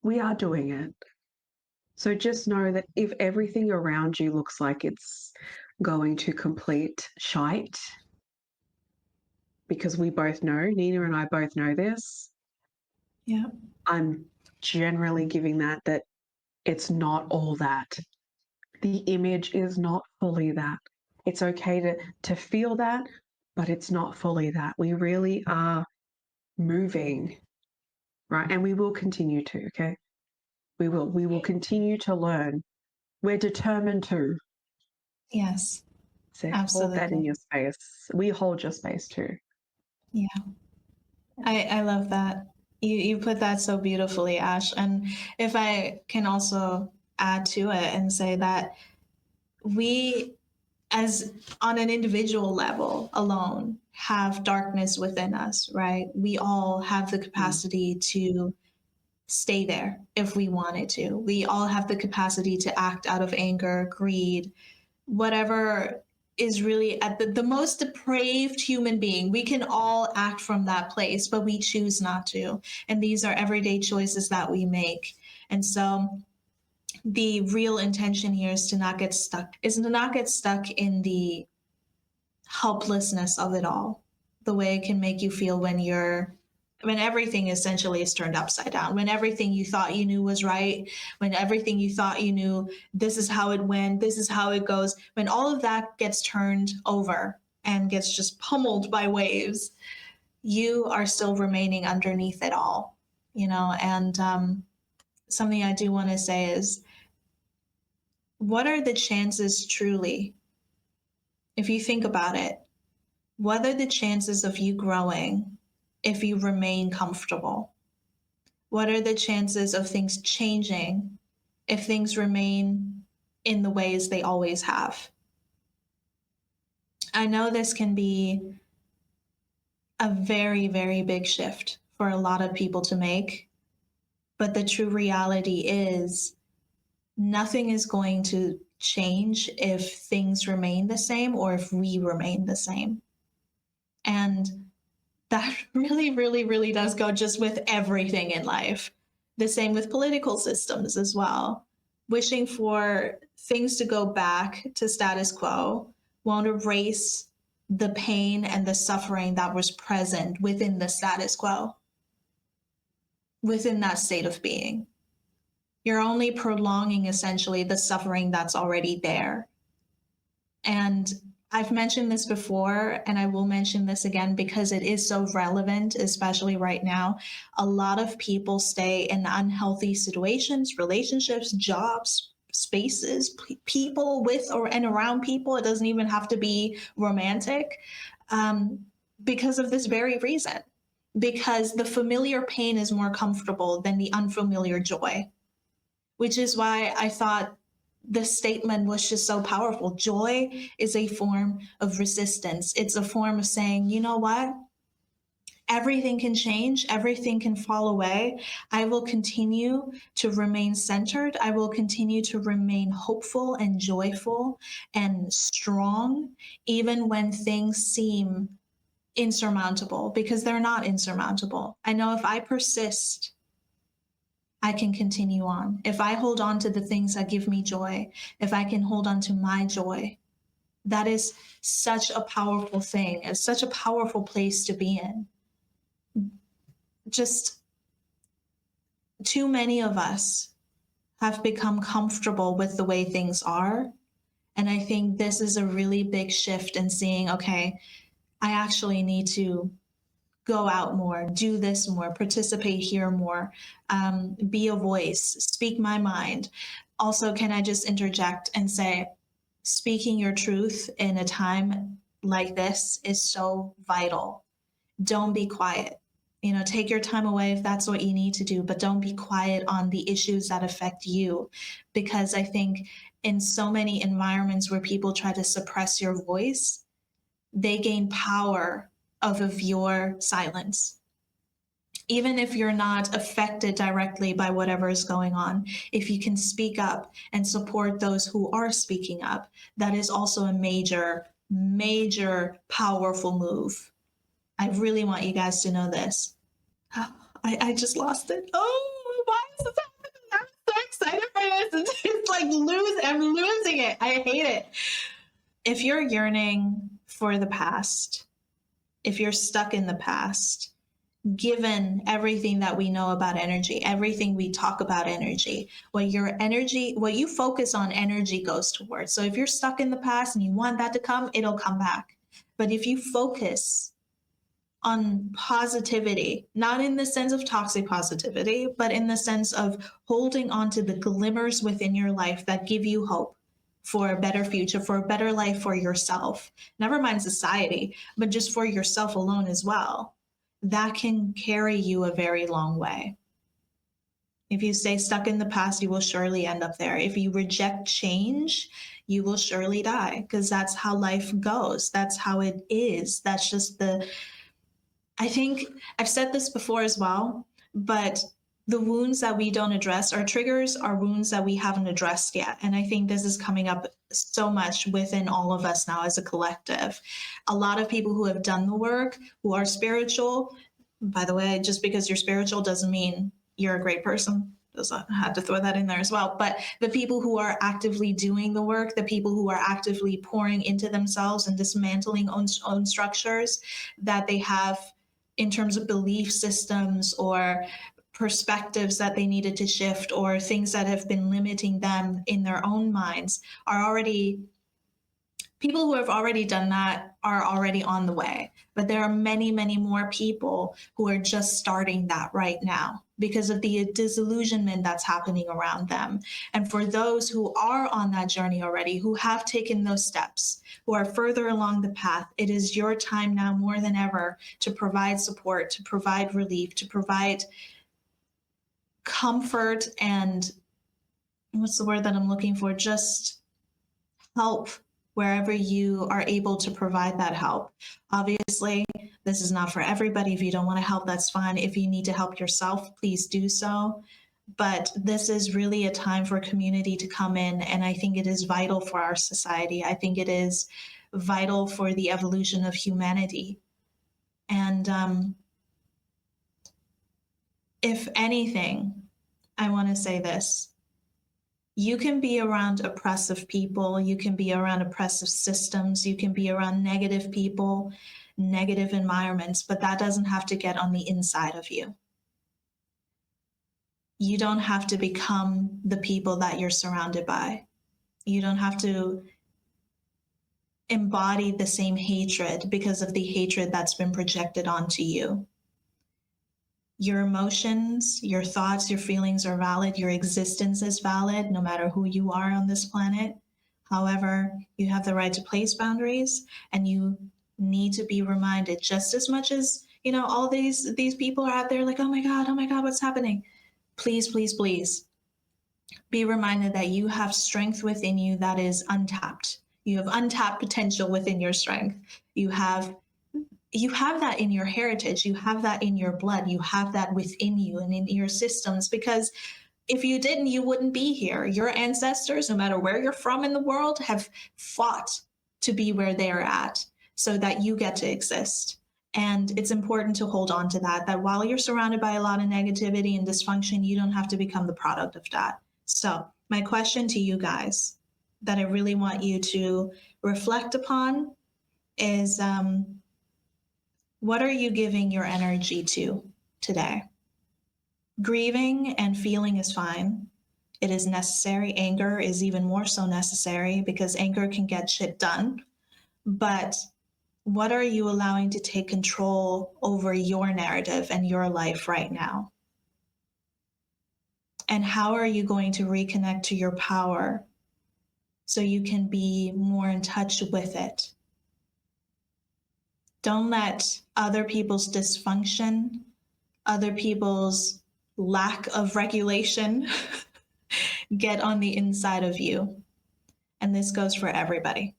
We are doing it. So just know that if everything around you looks like it's going to complete shite, because we both know, Nina and I both know this. Yeah. I'm generally giving that it's not all that. The image is not fully that. It's okay to feel that, but it's not fully that. We really are moving, right? And we will continue to, okay? We will continue to learn. We're determined to. Yes. So hold that in Absolutely. your space. We hold your space too. Yeah. I love that. You put that so beautifully, Ash. And if I can also add to it and say that we, as on an individual level alone, have darkness within us, right? We all have the capacity to stay there if we wanted to. We all have the capacity to act out of anger, greed, whatever is really at the most depraved human being. We can all act from that place, but we choose not to. And these are everyday choices that we make. And so the real intention here is to not get stuck, in the helplessness of it all, the way it can make you feel when everything essentially is turned upside down, when everything you thought you knew was right, when everything you thought you knew, this is how it went, this is how it goes, when all of that gets turned over and gets just pummeled by waves, you are still remaining underneath it all, and something I do want to say is, what are the chances truly, if you think about it, what are the chances of you growing if you remain comfortable? What are the chances of things changing if things remain in the ways they always have? I know this can be a very, very big shift for a lot of people to make, but the true reality is nothing is going to change if things remain the same or if we remain the same. And that really, really, really does go just with everything in life. The same with political systems as well. Wishing for things to go back to status quo won't erase the pain and the suffering that was present within the status quo, within that state of being. You're only prolonging essentially the suffering that's already there. And I've mentioned this before, and I will mention this again because it is so relevant, especially right now. A lot of people stay in unhealthy situations, relationships, jobs, spaces, people with or and around people. It doesn't even have to be romantic, um, because of this very reason. Because the familiar pain is more comfortable than the unfamiliar joy, which is why I thought this statement was just so powerful. Joy is a form of resistance. It's a form of saying, you know what? Everything can change, everything can fall away. I will continue to remain centered. I will continue to remain hopeful and joyful and strong, even when things seem insurmountable, because they're not insurmountable. I know if I persist, I can continue on. If I hold on to the things that give me joy, if I can hold on to my joy, that is such a powerful thing. It's such a powerful place to be in. Just too many of us have become comfortable with the way things are. And I think this is a really big shift in seeing, okay, I actually need to go out more, do this more, participate here more, be a voice, speak my mind. Also, can I just interject and say, speaking your truth in a time like this is so vital. Don't be quiet. Take your time away if that's what you need to do, but don't be quiet on the issues that affect you. Because I think in so many environments where people try to suppress your voice, they gain power of your silence. Even if you're not affected directly by whatever is going on, if you can speak up and support those who are speaking up, that is also a major, major, powerful move. I really want you guys to know this. I just lost it. Oh, why is this happening? I'm so excited for this. It's like I'm losing it. I hate it. If you're yearning for the past, if you're stuck in the past, given everything that we know about energy, everything we talk about energy, what you focus on, energy goes towards. So if you're stuck in the past and you want that to come, it'll come back. But if you focus on positivity, not in the sense of toxic positivity, but in the sense of holding on to the glimmers within your life that give you hope for a better future, for a better life for yourself, never mind society, but just for yourself alone as well, that can carry you a very long way. If you stay stuck in the past, you will surely end up there. If you reject change, you will surely die, because that's how life goes. That's how it is. That's just I think I've said this before as well, but the wounds that we don't address, our triggers are wounds that we haven't addressed yet. And I think this is coming up so much within all of us now as a collective. A lot of people who have done the work, who are spiritual, by the way, just because you're spiritual doesn't mean you're a great person. I had to throw that in there as well. But the people who are actively doing the work, the people who are actively pouring into themselves and dismantling own structures that they have in terms of belief systems or perspectives that they needed to shift, or things that have been limiting them in their own minds, people who have already done that are already on the way. But there are many, many more people who are just starting that right now because of the disillusionment that's happening around them. And for those who are on that journey already, who have taken those steps, who are further along the path, it is your time now more than ever to provide support, to provide relief, to provide comfort, and what's the word that I'm looking for? Just help wherever you are able to provide that help. Obviously, this is not for everybody. If you don't want to help, that's fine. If you need to help yourself, please do so. But this is really a time for community to come in, and I think it is vital for our society. I think it is vital for the evolution of humanity. And if anything, I want to say this. You can be around oppressive people, you can be around oppressive systems, you can be around negative people, negative environments, but that doesn't have to get on the inside of you. You don't have to become the people that you're surrounded by. You don't have to embody the same hatred because of the hatred that's been projected onto you. Your emotions, your thoughts, your feelings are valid. Your existence is valid, no matter who you are on this planet. However, you have the right to place boundaries, and you need to be reminded, just as much as, all these people are out there like, oh my God, what's happening? Please, please, please be reminded that you have strength within you that is untapped. You have untapped potential within your strength. You have that in your heritage. You have that in your blood. You have that within you and in your systems, because if you didn't, you wouldn't be here. Your ancestors, no matter where you're from in the world, have fought to be where they're at so that you get to exist. And it's important to hold on to that while you're surrounded by a lot of negativity and dysfunction, you don't have to become the product of that. So my question to you guys that I really want you to reflect upon is, what are you giving your energy to today? Grieving and feeling is fine. It is necessary. Anger is even more so necessary because anger can get shit done. But what are you allowing to take control over your narrative and your life right now? And how are you going to reconnect to your power so you can be more in touch with it? Don't let other people's dysfunction, other people's lack of regulation get on the inside of you. And this goes for everybody.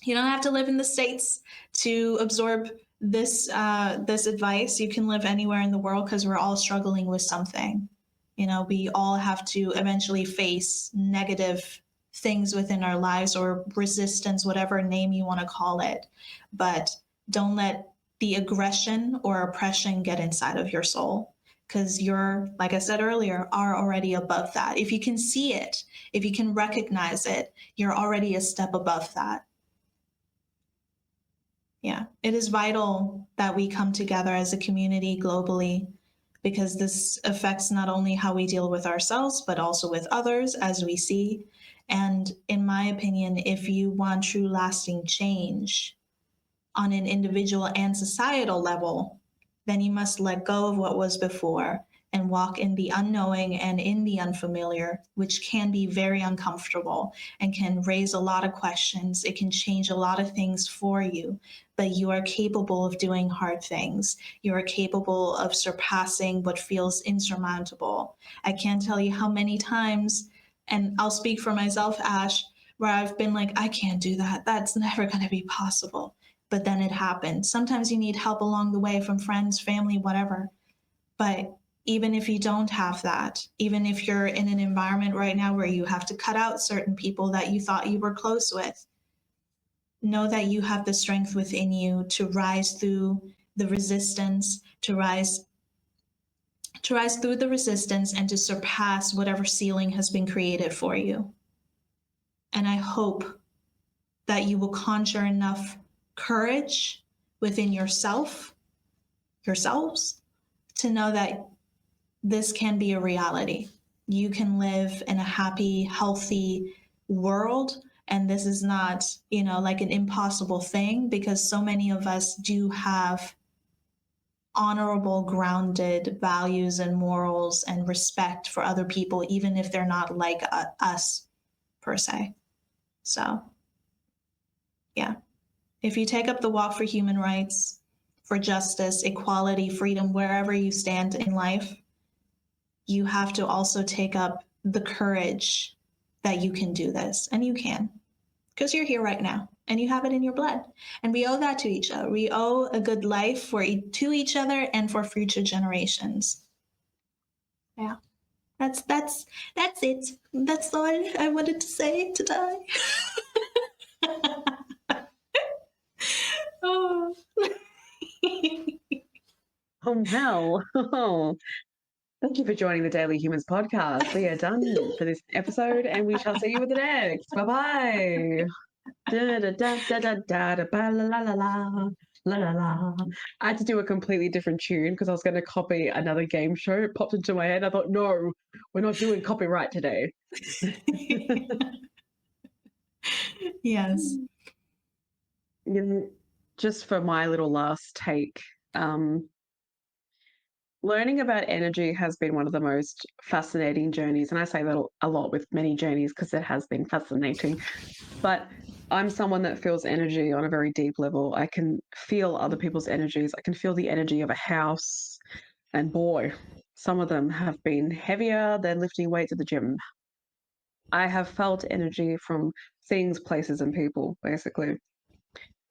You don't have to live in the States to absorb this advice. You can live anywhere in the world because we're all struggling with something. We all have to eventually face negative things within our lives, or resistance, whatever name you want to call it. But don't let the aggression or oppression get inside of your soul, because you're, like I said earlier, are already above that. If you can see it, if you can recognize it, you're already a step above that. Yeah, it is vital that we come together as a community globally, because this affects not only how we deal with ourselves, but also with others, as we see. And in my opinion, if you want true lasting change on an individual and societal level, then you must let go of what was before and walk in the unknowing and in the unfamiliar, which can be very uncomfortable and can raise a lot of questions. It can change a lot of things for you, but you are capable of doing hard things. You are capable of surpassing what feels insurmountable. I can't tell you how many times, and I'll speak for myself, Ash, where I've been like, I can't do that. That's never going to be possible. But then it happens. Sometimes you need help along the way from friends, family, whatever. But even if you don't have that, even if you're in an environment right now where you have to cut out certain people that you thought you were close with, know that you have the strength within you to rise through the resistance, to rise through the resistance and to surpass whatever ceiling has been created for you. And I hope that you will conjure enough courage within yourselves, to know that this can be a reality. You can live in a happy, healthy world, and this is not, like an impossible thing, because so many of us do have honorable, grounded values and morals and respect for other people, even if they're not like us per se. So, yeah. If you take up the walk for human rights, for justice, equality, freedom, wherever you stand in life, you have to also take up the courage that you can do this. And you can, because you're here right now and you have it in your blood. And we owe that to each other. We owe a good life to each other and for future generations. Yeah, that's it. That's all I wanted to say today. Oh. Oh, well. Oh. Thank you for joining the Daily Humans podcast. We are done for this episode, and we shall see you in the next. Bye-bye. Da da da da da da da ba la la la la la la la. I had to do a completely different tune because I was going to copy another game show. It popped into my head. I thought, no, we're not doing copyright today. Yes. You know, just for my little last take, learning about energy has been one of the most fascinating journeys. And I say that a lot with many journeys because it has been fascinating. But I'm someone that feels energy on a very deep level. I can feel other people's energies. I can feel the energy of a house. And boy, some of them have been heavier than lifting weights at the gym. I have felt energy from things, places, and people, basically.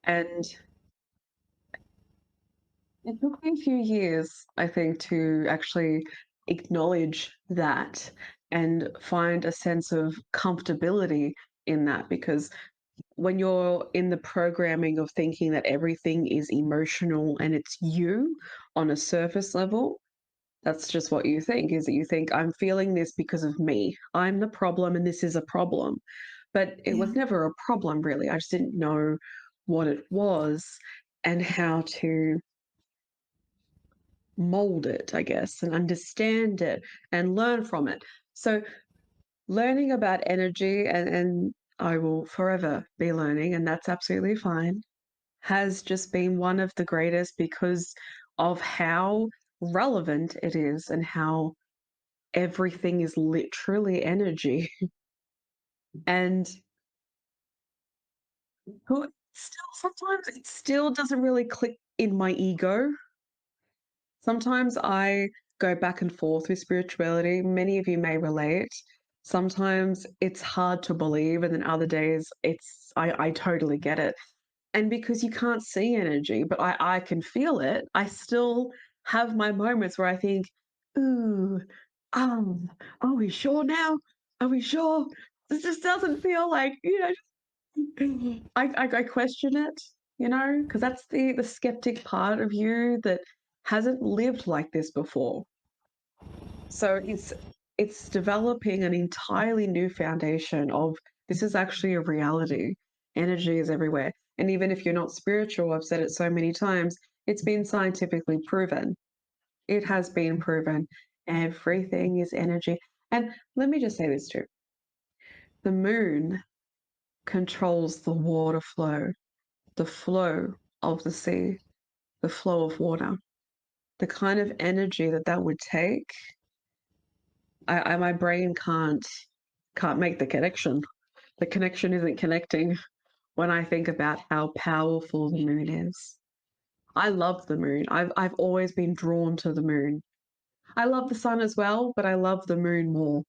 And it took me a few years, I think, to actually acknowledge that and find a sense of comfortability in that. Because when you're in the programming of thinking that everything is emotional and it's you on a surface level, that's just what you think, is that you think, I'm feeling this because of me. I'm the problem and this is a problem. But it was Yeah. never a problem, really. I just didn't know what it was and how to mold it, I guess, and understand it and learn from it. So, learning about energy, and I will forever be learning, and that's absolutely fine, has just been one of the greatest because of how relevant it is and how everything is literally energy. And still, sometimes it still doesn't really click in my ego. Sometimes I go back and forth with spirituality. Many of you may relate. Sometimes it's hard to believe, and then other days I totally get it. And because you can't see energy, but I can feel it, I still have my moments where I think, ooh, are we sure now? Are we sure? This just doesn't feel like, I question it, because that's the skeptic part of you that hasn't lived like this before. So it's developing an entirely new foundation of this is actually a reality. Energy is everywhere. And even if you're not spiritual, I've said it so many times, it's been scientifically proven. It has been proven. Everything is energy. And let me just say this too. The moon controls the water flow, the flow of the sea, the flow of water. The kind of energy that would take, my brain can't make the connection. The connection isn't connecting when I think about how powerful the moon is. I love the moon. I've always been drawn to the moon. I love the sun as well, but I love the moon more.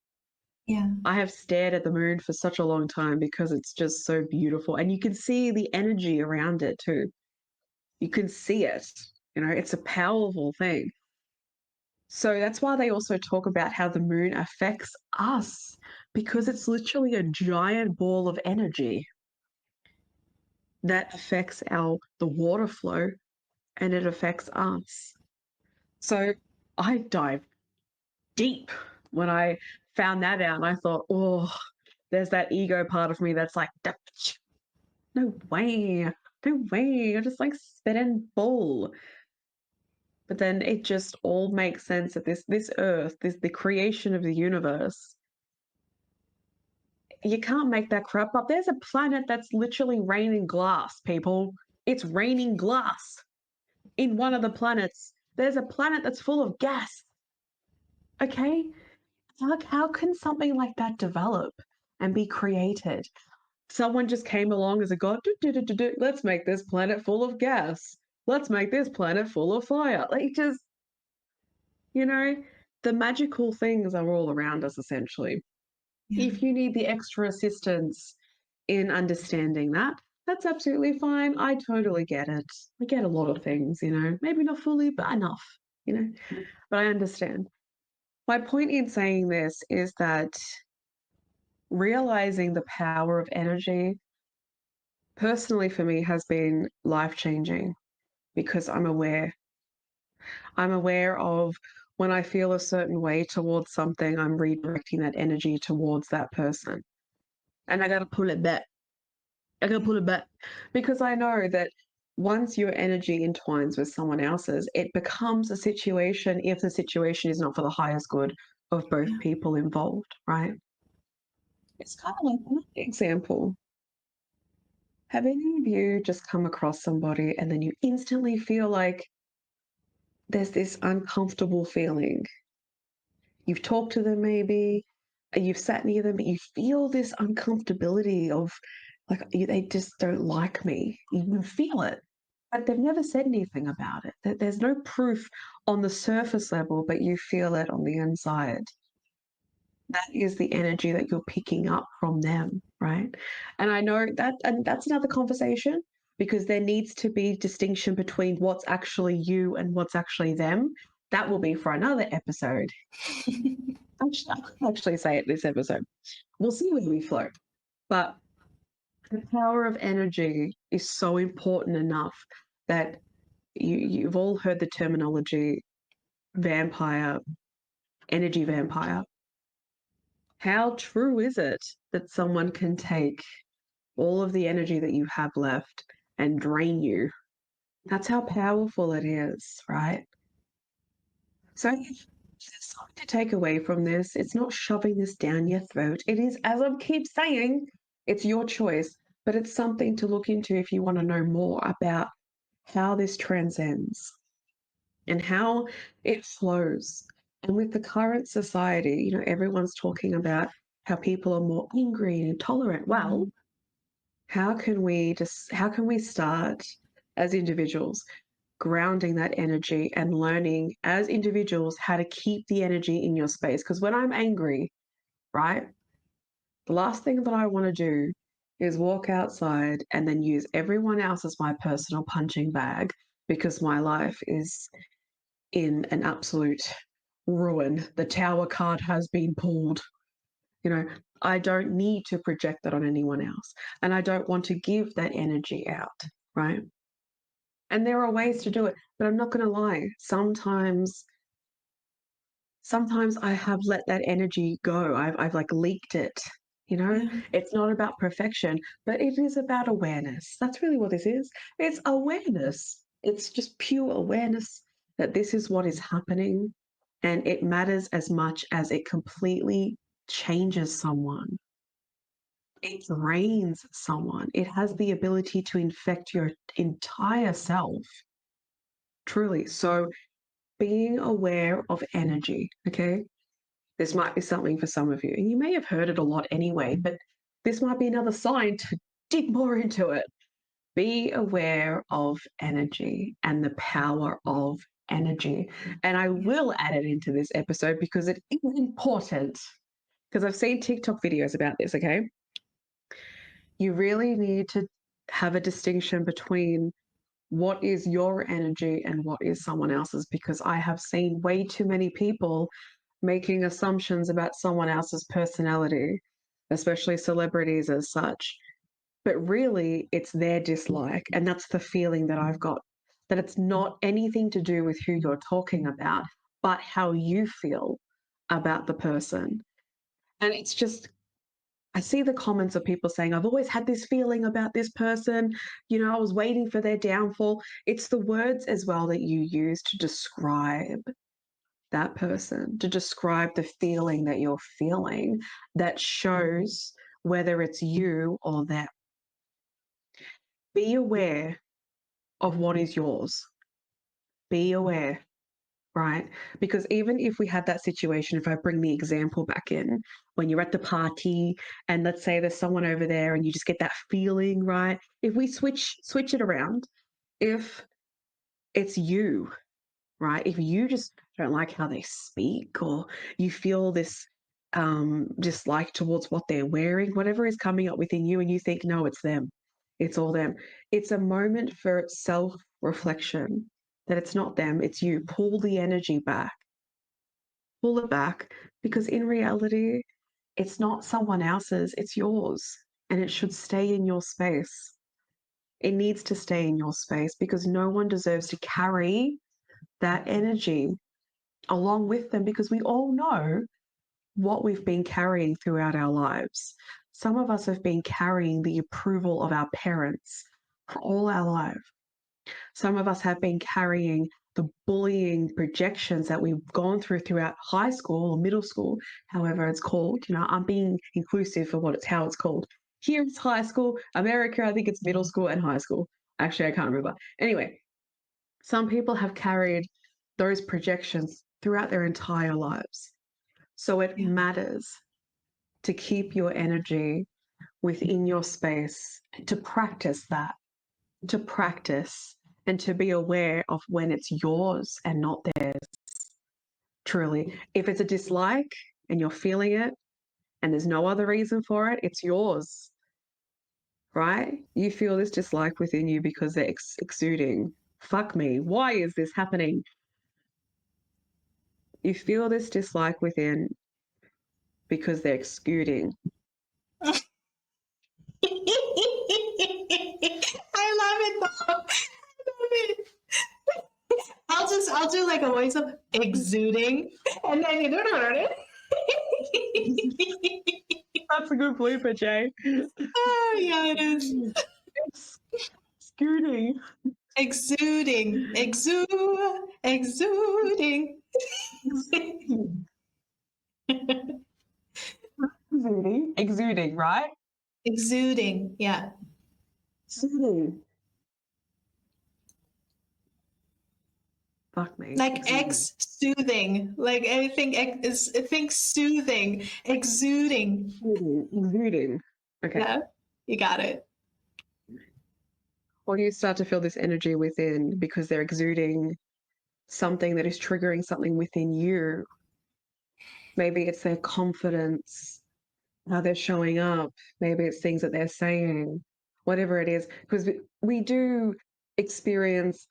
Yeah. I have stared at the moon for such a long time because it's just so beautiful. And you can see the energy around it too. You can see it. It's a powerful thing. So that's why they also talk about how the moon affects us because it's literally a giant ball of energy that affects the water flow and it affects us. So I dived deep when I found that out and I thought, oh, there's that ego part of me that's like, no way, no way, you're just like spitting bull. But then it just all makes sense that this earth, the creation of the universe, you can't make that crap up. There's a planet that's literally raining glass, people. It's raining glass in one of the planets. There's a planet that's full of gas. Okay? How can something like that develop and be created? Someone just came along as a god. Let's make this planet full of gas. Let's make this planet full of fire. Like, just, you know, the magical things are all around us, essentially. Yeah. If you need the extra assistance in understanding that, that's absolutely fine. I totally get it. I get a lot of things, maybe not fully, but enough, but I understand. My point in saying this is that realizing the power of energy personally for me has been life changing because I'm aware. I'm aware of when I feel a certain way towards something, I'm redirecting that energy towards that person. And I got to pull it back. I got to pull it back because I know that once your energy entwines with someone else's, it becomes a situation if the situation is not for the highest good of both Yeah. people involved, right? It's kind of like an example. Have any of you just come across somebody and then you instantly feel like there's this uncomfortable feeling? You've talked to them maybe, you've sat near them, but you feel this uncomfortability of like they just don't like me. You can feel it, but they've never said anything about it. There's no proof on the surface level, but you feel it on the inside. That is the energy that you're picking up from them, right? And I know that, and that's another conversation because there needs to be distinction between what's actually you and what's actually them. That will be for another episode. Actually, I could actually say it this episode. We'll see where we float. But the power of energy is so important enough that you've all heard the terminology vampire, energy vampire. How true is it that someone can take all of the energy that you have left and drain you? That's how powerful it is, right? So if there's something to take away from this, it's not shoving this down your throat. It is, as I keep saying, it's your choice, but it's something to look into if you want to know more about how this transcends and how it flows. And with the current society, you know, everyone's talking about how people are more angry and intolerant. Well, how can we start as individuals grounding that energy and learning as individuals how to keep the energy in your space? Because when I'm angry, right, the last thing that I want to do is walk outside and then use everyone else as my personal punching bag because my life is in an absolute ruin. The tower card has been pulled. You know, I don't need to project that on anyone else. And I don't want to give that energy out, right? And there are ways to do it, but I'm not going to lie. Sometimes I have let that energy go. I've like leaked it. You know, Yeah. it's not about perfection, but it is about awareness. That's really what this is. It's awareness. It's just pure awareness that this is what is happening. And it matters as much as it completely changes someone. It drains someone. It has the ability to infect your entire self, truly. So being aware of energy, okay? This might be something for some of you. And you may have heard it a lot anyway, but this might be another sign to dig more into it. Be aware of energy and the power of energy. And I will add it into this episode because it is important. Because I've seen TikTok videos about this, okay? You really need to have a distinction between what is your energy and what is someone else's, because I have seen way too many people making assumptions about someone else's personality, especially celebrities as such. But really, it's their dislike. And that's the feeling that I've got, that it's not anything to do with who you're talking about, but how you feel about the person. And it's just, I see the comments of people saying, I've always had this feeling about this person. You know, I was waiting for their downfall. It's the words as well that you use to describe that person, to describe the feeling that you're feeling that shows whether it's you or them. Be aware of what is yours. Be aware, right? Because even if we had that situation, if I bring the example back in, when you're at the party and let's say there's someone over there and you just get that feeling, right? If we switch it around, if it's you, right? If you just don't like how they speak or you feel this dislike towards what they're wearing, whatever is coming up within you, and you think, no, it's them, it's all them. It's a moment for self reflection that it's not them, it's you. Pull the energy back, pull it back, because in reality, it's not someone else's, it's yours, and it should stay in your space. It needs to stay in your space because no one deserves to carry that energy along with them, because we all know what we've been carrying throughout our lives. Some of us have been carrying the approval of our parents for all our life. Some of us have been carrying the bullying projections that we've gone throughout high school or middle school, however it's called. You know, I'm being inclusive for how it's called. Here it's high school. America, I think it's middle school and high school. Actually, I can't remember. Anyway, some people have carried those projections throughout their entire lives. So it matters to keep your energy within your space, to practice that, to practice and to be aware of when it's yours and not theirs. Truly. If it's a dislike and you're feeling it and there's no other reason for it, it's yours, right? You feel this dislike within you because they're exuding. Fuck me. Why is this happening? You feel this dislike within because they're exuding. I love it though. I love it. I'll do like a voice of exuding and then you do That's a good blooper, Jay. Oh yeah, it is. Exuding. Exuding. Exuding. Exuding, right? Exuding, yeah. Exuding. Fuck me. Like ex-soothing. Like I think soothing. Exuding. Exuding. Okay. Yeah, you got it. Or you start to feel this energy within because they're exuding something that is triggering something within you. Maybe it's their confidence, how they're showing up. Maybe it's things that they're saying, whatever it is. Because we do experience,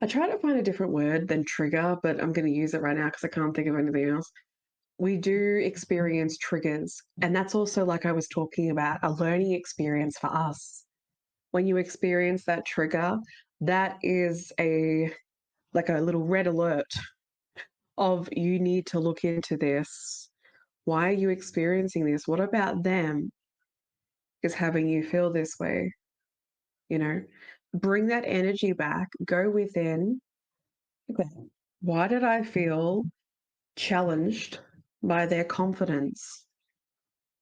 I try to find a different word than trigger, but I'm going to use it right now because I can't think of anything else. We do experience triggers. And that's also, like I was talking about, a learning experience for us. When you experience that trigger, that is like a little red alert of you need to look into this. Why are you experiencing this? What about them is having you feel this way? You know, bring that energy back, go within. Okay, why did I feel challenged by their confidence?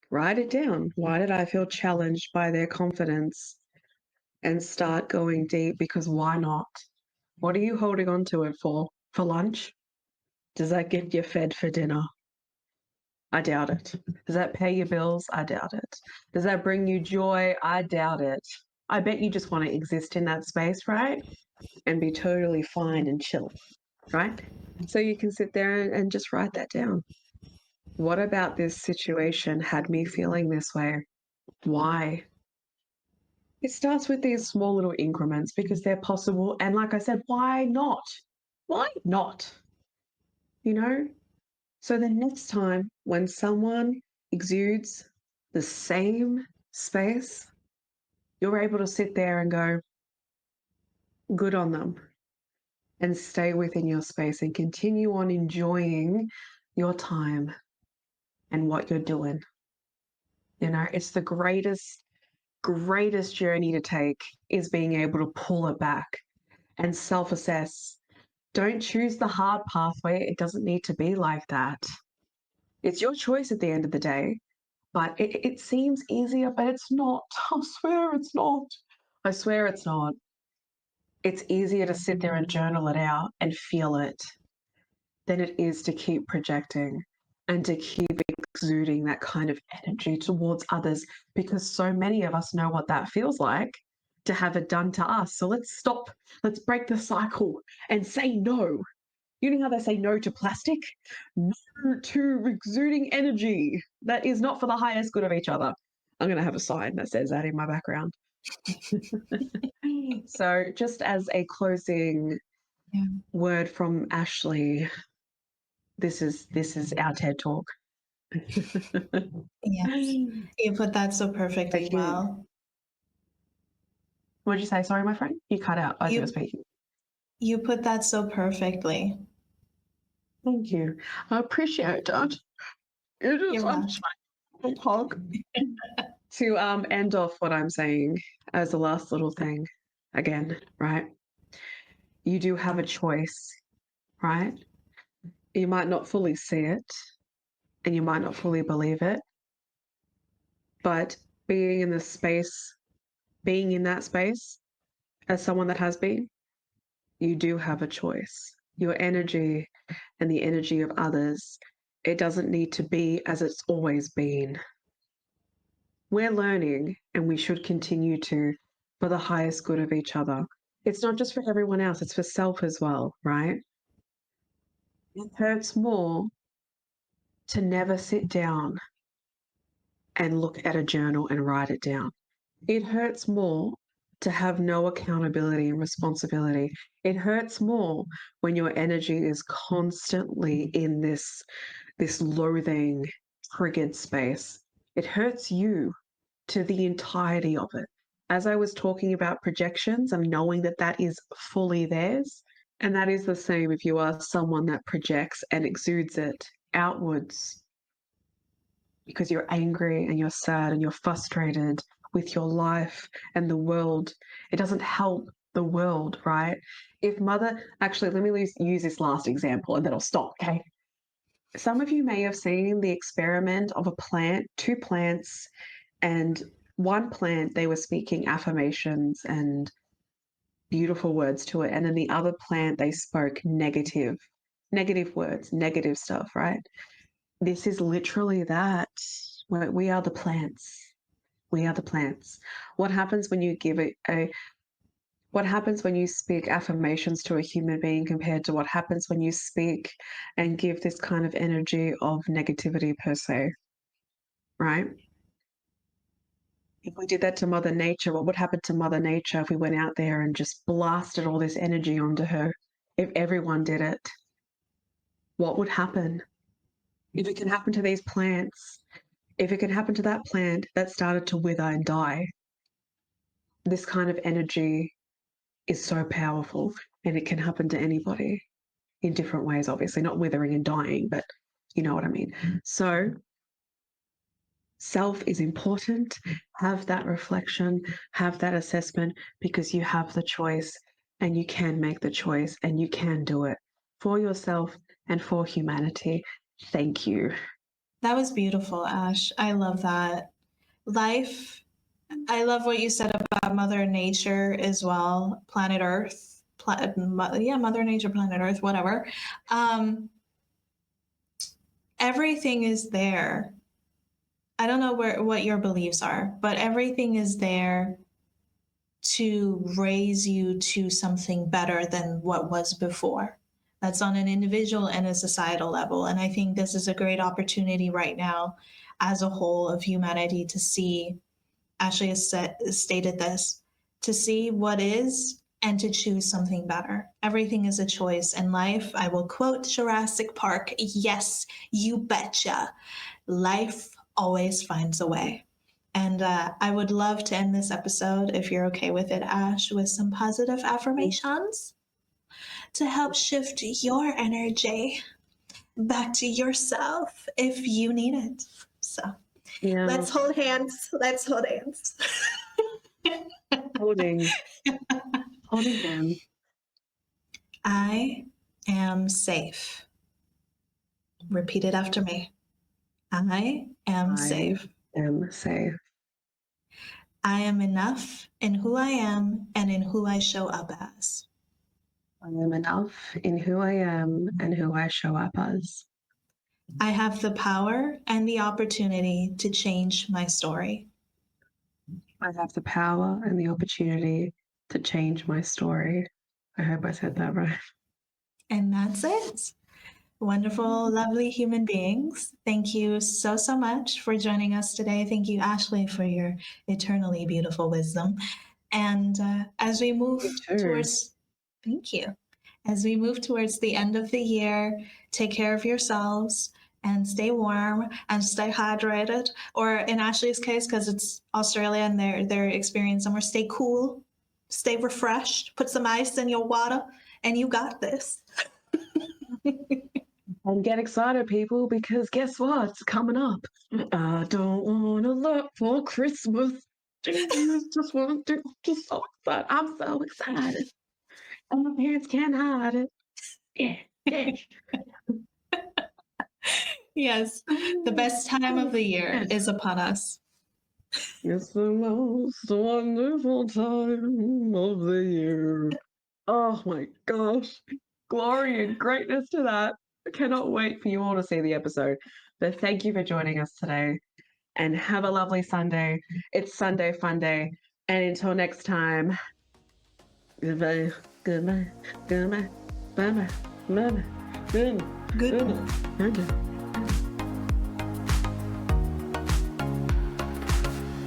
Write it down. Why did I feel challenged by their confidence? And start going deep, because why not? What are you holding on to it for? For lunch? Does that get you fed for dinner? I doubt it. Does that pay your bills? I doubt it. Does that bring you joy? I doubt it. I bet you just want to exist in that space, right? And be totally fine and chill, right? So you can sit there and just write that down. What about this situation had me feeling this way? Why? It starts with these small little increments because they're possible. And like I said, why not? Why not? You know? So the next time when someone exudes the same space, you're able to sit there and go, good on them, and stay within your space and continue on enjoying your time and what you're doing. You know, it's the greatest journey to take is being able to pull it back and self-assess. Don't choose the hard pathway. It doesn't need to be like that. It's your choice at the end of the day, but it seems easier, but it's not. I swear it's not. I swear it's not. It's easier to sit there and journal it out and feel it than it is to keep projecting and to keep exuding that kind of energy towards others, because so many of us know what that feels like to have it done to us. So let's stop, let's break the cycle and say no. You know how they say no to plastic? No to exuding energy that is not for the highest good of each other. I'm going to have a sign that says that in my background. So just as a closing word from Ashley, this is our TED Talk. Yeah, you put that so perfectly well. What did you say? Sorry, my friend. You cut out as you were speaking. You put that so perfectly. Thank you. I appreciate that. It is a hug. To end off what I'm saying as the last little thing, again, right? You do have a choice, right? You might not fully see it and you might not fully believe it, but being in the space, being in that space as someone that has been, you do have a choice. Your energy and the energy of others, it doesn't need to be as it's always been. We're learning, and we should continue to, for the highest good of each other. It's not just for everyone else, it's for self as well, right? It hurts more to never sit down and look at a journal and write it down. It hurts more to have no accountability and responsibility. It hurts more when your energy is constantly in this loathing, triggered space. It hurts you to the entirety of it. As I was talking about projections and knowing that that is fully theirs, and that is the same if you are someone that projects and exudes it outwards because you're angry and you're sad and you're frustrated with your life and the world. It doesn't help the world, right? Actually, let me use this last example and then I'll stop, okay? Some of you may have seen the experiment of a plant, two plants, and one plant, they were speaking affirmations and beautiful words to it. And then the other plant, they spoke negative words, negative stuff, right? This is literally that. We are the plants. We are the plants. What happens when you give it what happens when you speak affirmations to a human being compared to what happens when you speak and give this kind of energy of negativity per se, right? If we did that to Mother Nature, what would happen to Mother Nature if we went out there and just blasted all this energy onto her? If everyone did it, what would happen? If it can happen to these plants, if it can happen to that plant that started to wither and die, this kind of energy is so powerful and it can happen to anybody in different ways, obviously, not withering and dying, but you know what I mean. So self is important. Have that reflection, have that assessment, because you have the choice and you can make the choice and you can do it for yourself and for humanity. Thank you. That was beautiful, Ash. I love that. Life, I love what you said about Mother Nature as well, planet Earth. Mother Nature, planet Earth, whatever. Everything is there. I don't know what your beliefs are, but everything is there to raise you to something better than what was before. That's on an individual and a societal level. And I think this is a great opportunity right now as a whole of humanity to see, Ashley has stated this, to see what is and to choose something better. Everything is a choice in life. I will quote Jurassic Park, yes, you betcha. Life always finds a way. And I would love to end this episode, if you're okay with it, Ash, with some positive affirmations to help shift your energy back to yourself if you need it. So Yeah. let's hold hands. Let's hold hands. Holding hands. I am safe. Repeat it after me. I am safe. I am safe. I am enough in who I am and in who I show up as. I am enough in who I am and who I show up as. I have the power and the opportunity to change my story. I have the power and the opportunity to change my story. I hope I said that right. And that's it. Wonderful, lovely human beings. Thank you so, so much for joining us today. Thank you, Ashley, for your eternally beautiful wisdom. And as we move towards, thank you. As we move towards the end of the year, take care of yourselves and stay warm and stay hydrated. Or in Ashley's case, because it's Australia and they're experiencing summer, stay cool, stay refreshed, put some ice in your water, and you got this. And get excited, people, because guess what? It's coming up. I don't want to look for Christmas. Just want to, just so excited. I'm so excited. And my parents can't hide it. Yeah. Yes, the best time of the year is upon us. It's the most wonderful time of the year. Oh my gosh. Glory and greatness to that. I cannot wait for you all to see the episode. But thank you for joining us today and have a lovely Sunday. It's Sunday Fun Day. And until next time, goodbye, goodbye, goodbye, bye bye, bye bye, goodbye, Good. goodbye, goodbye.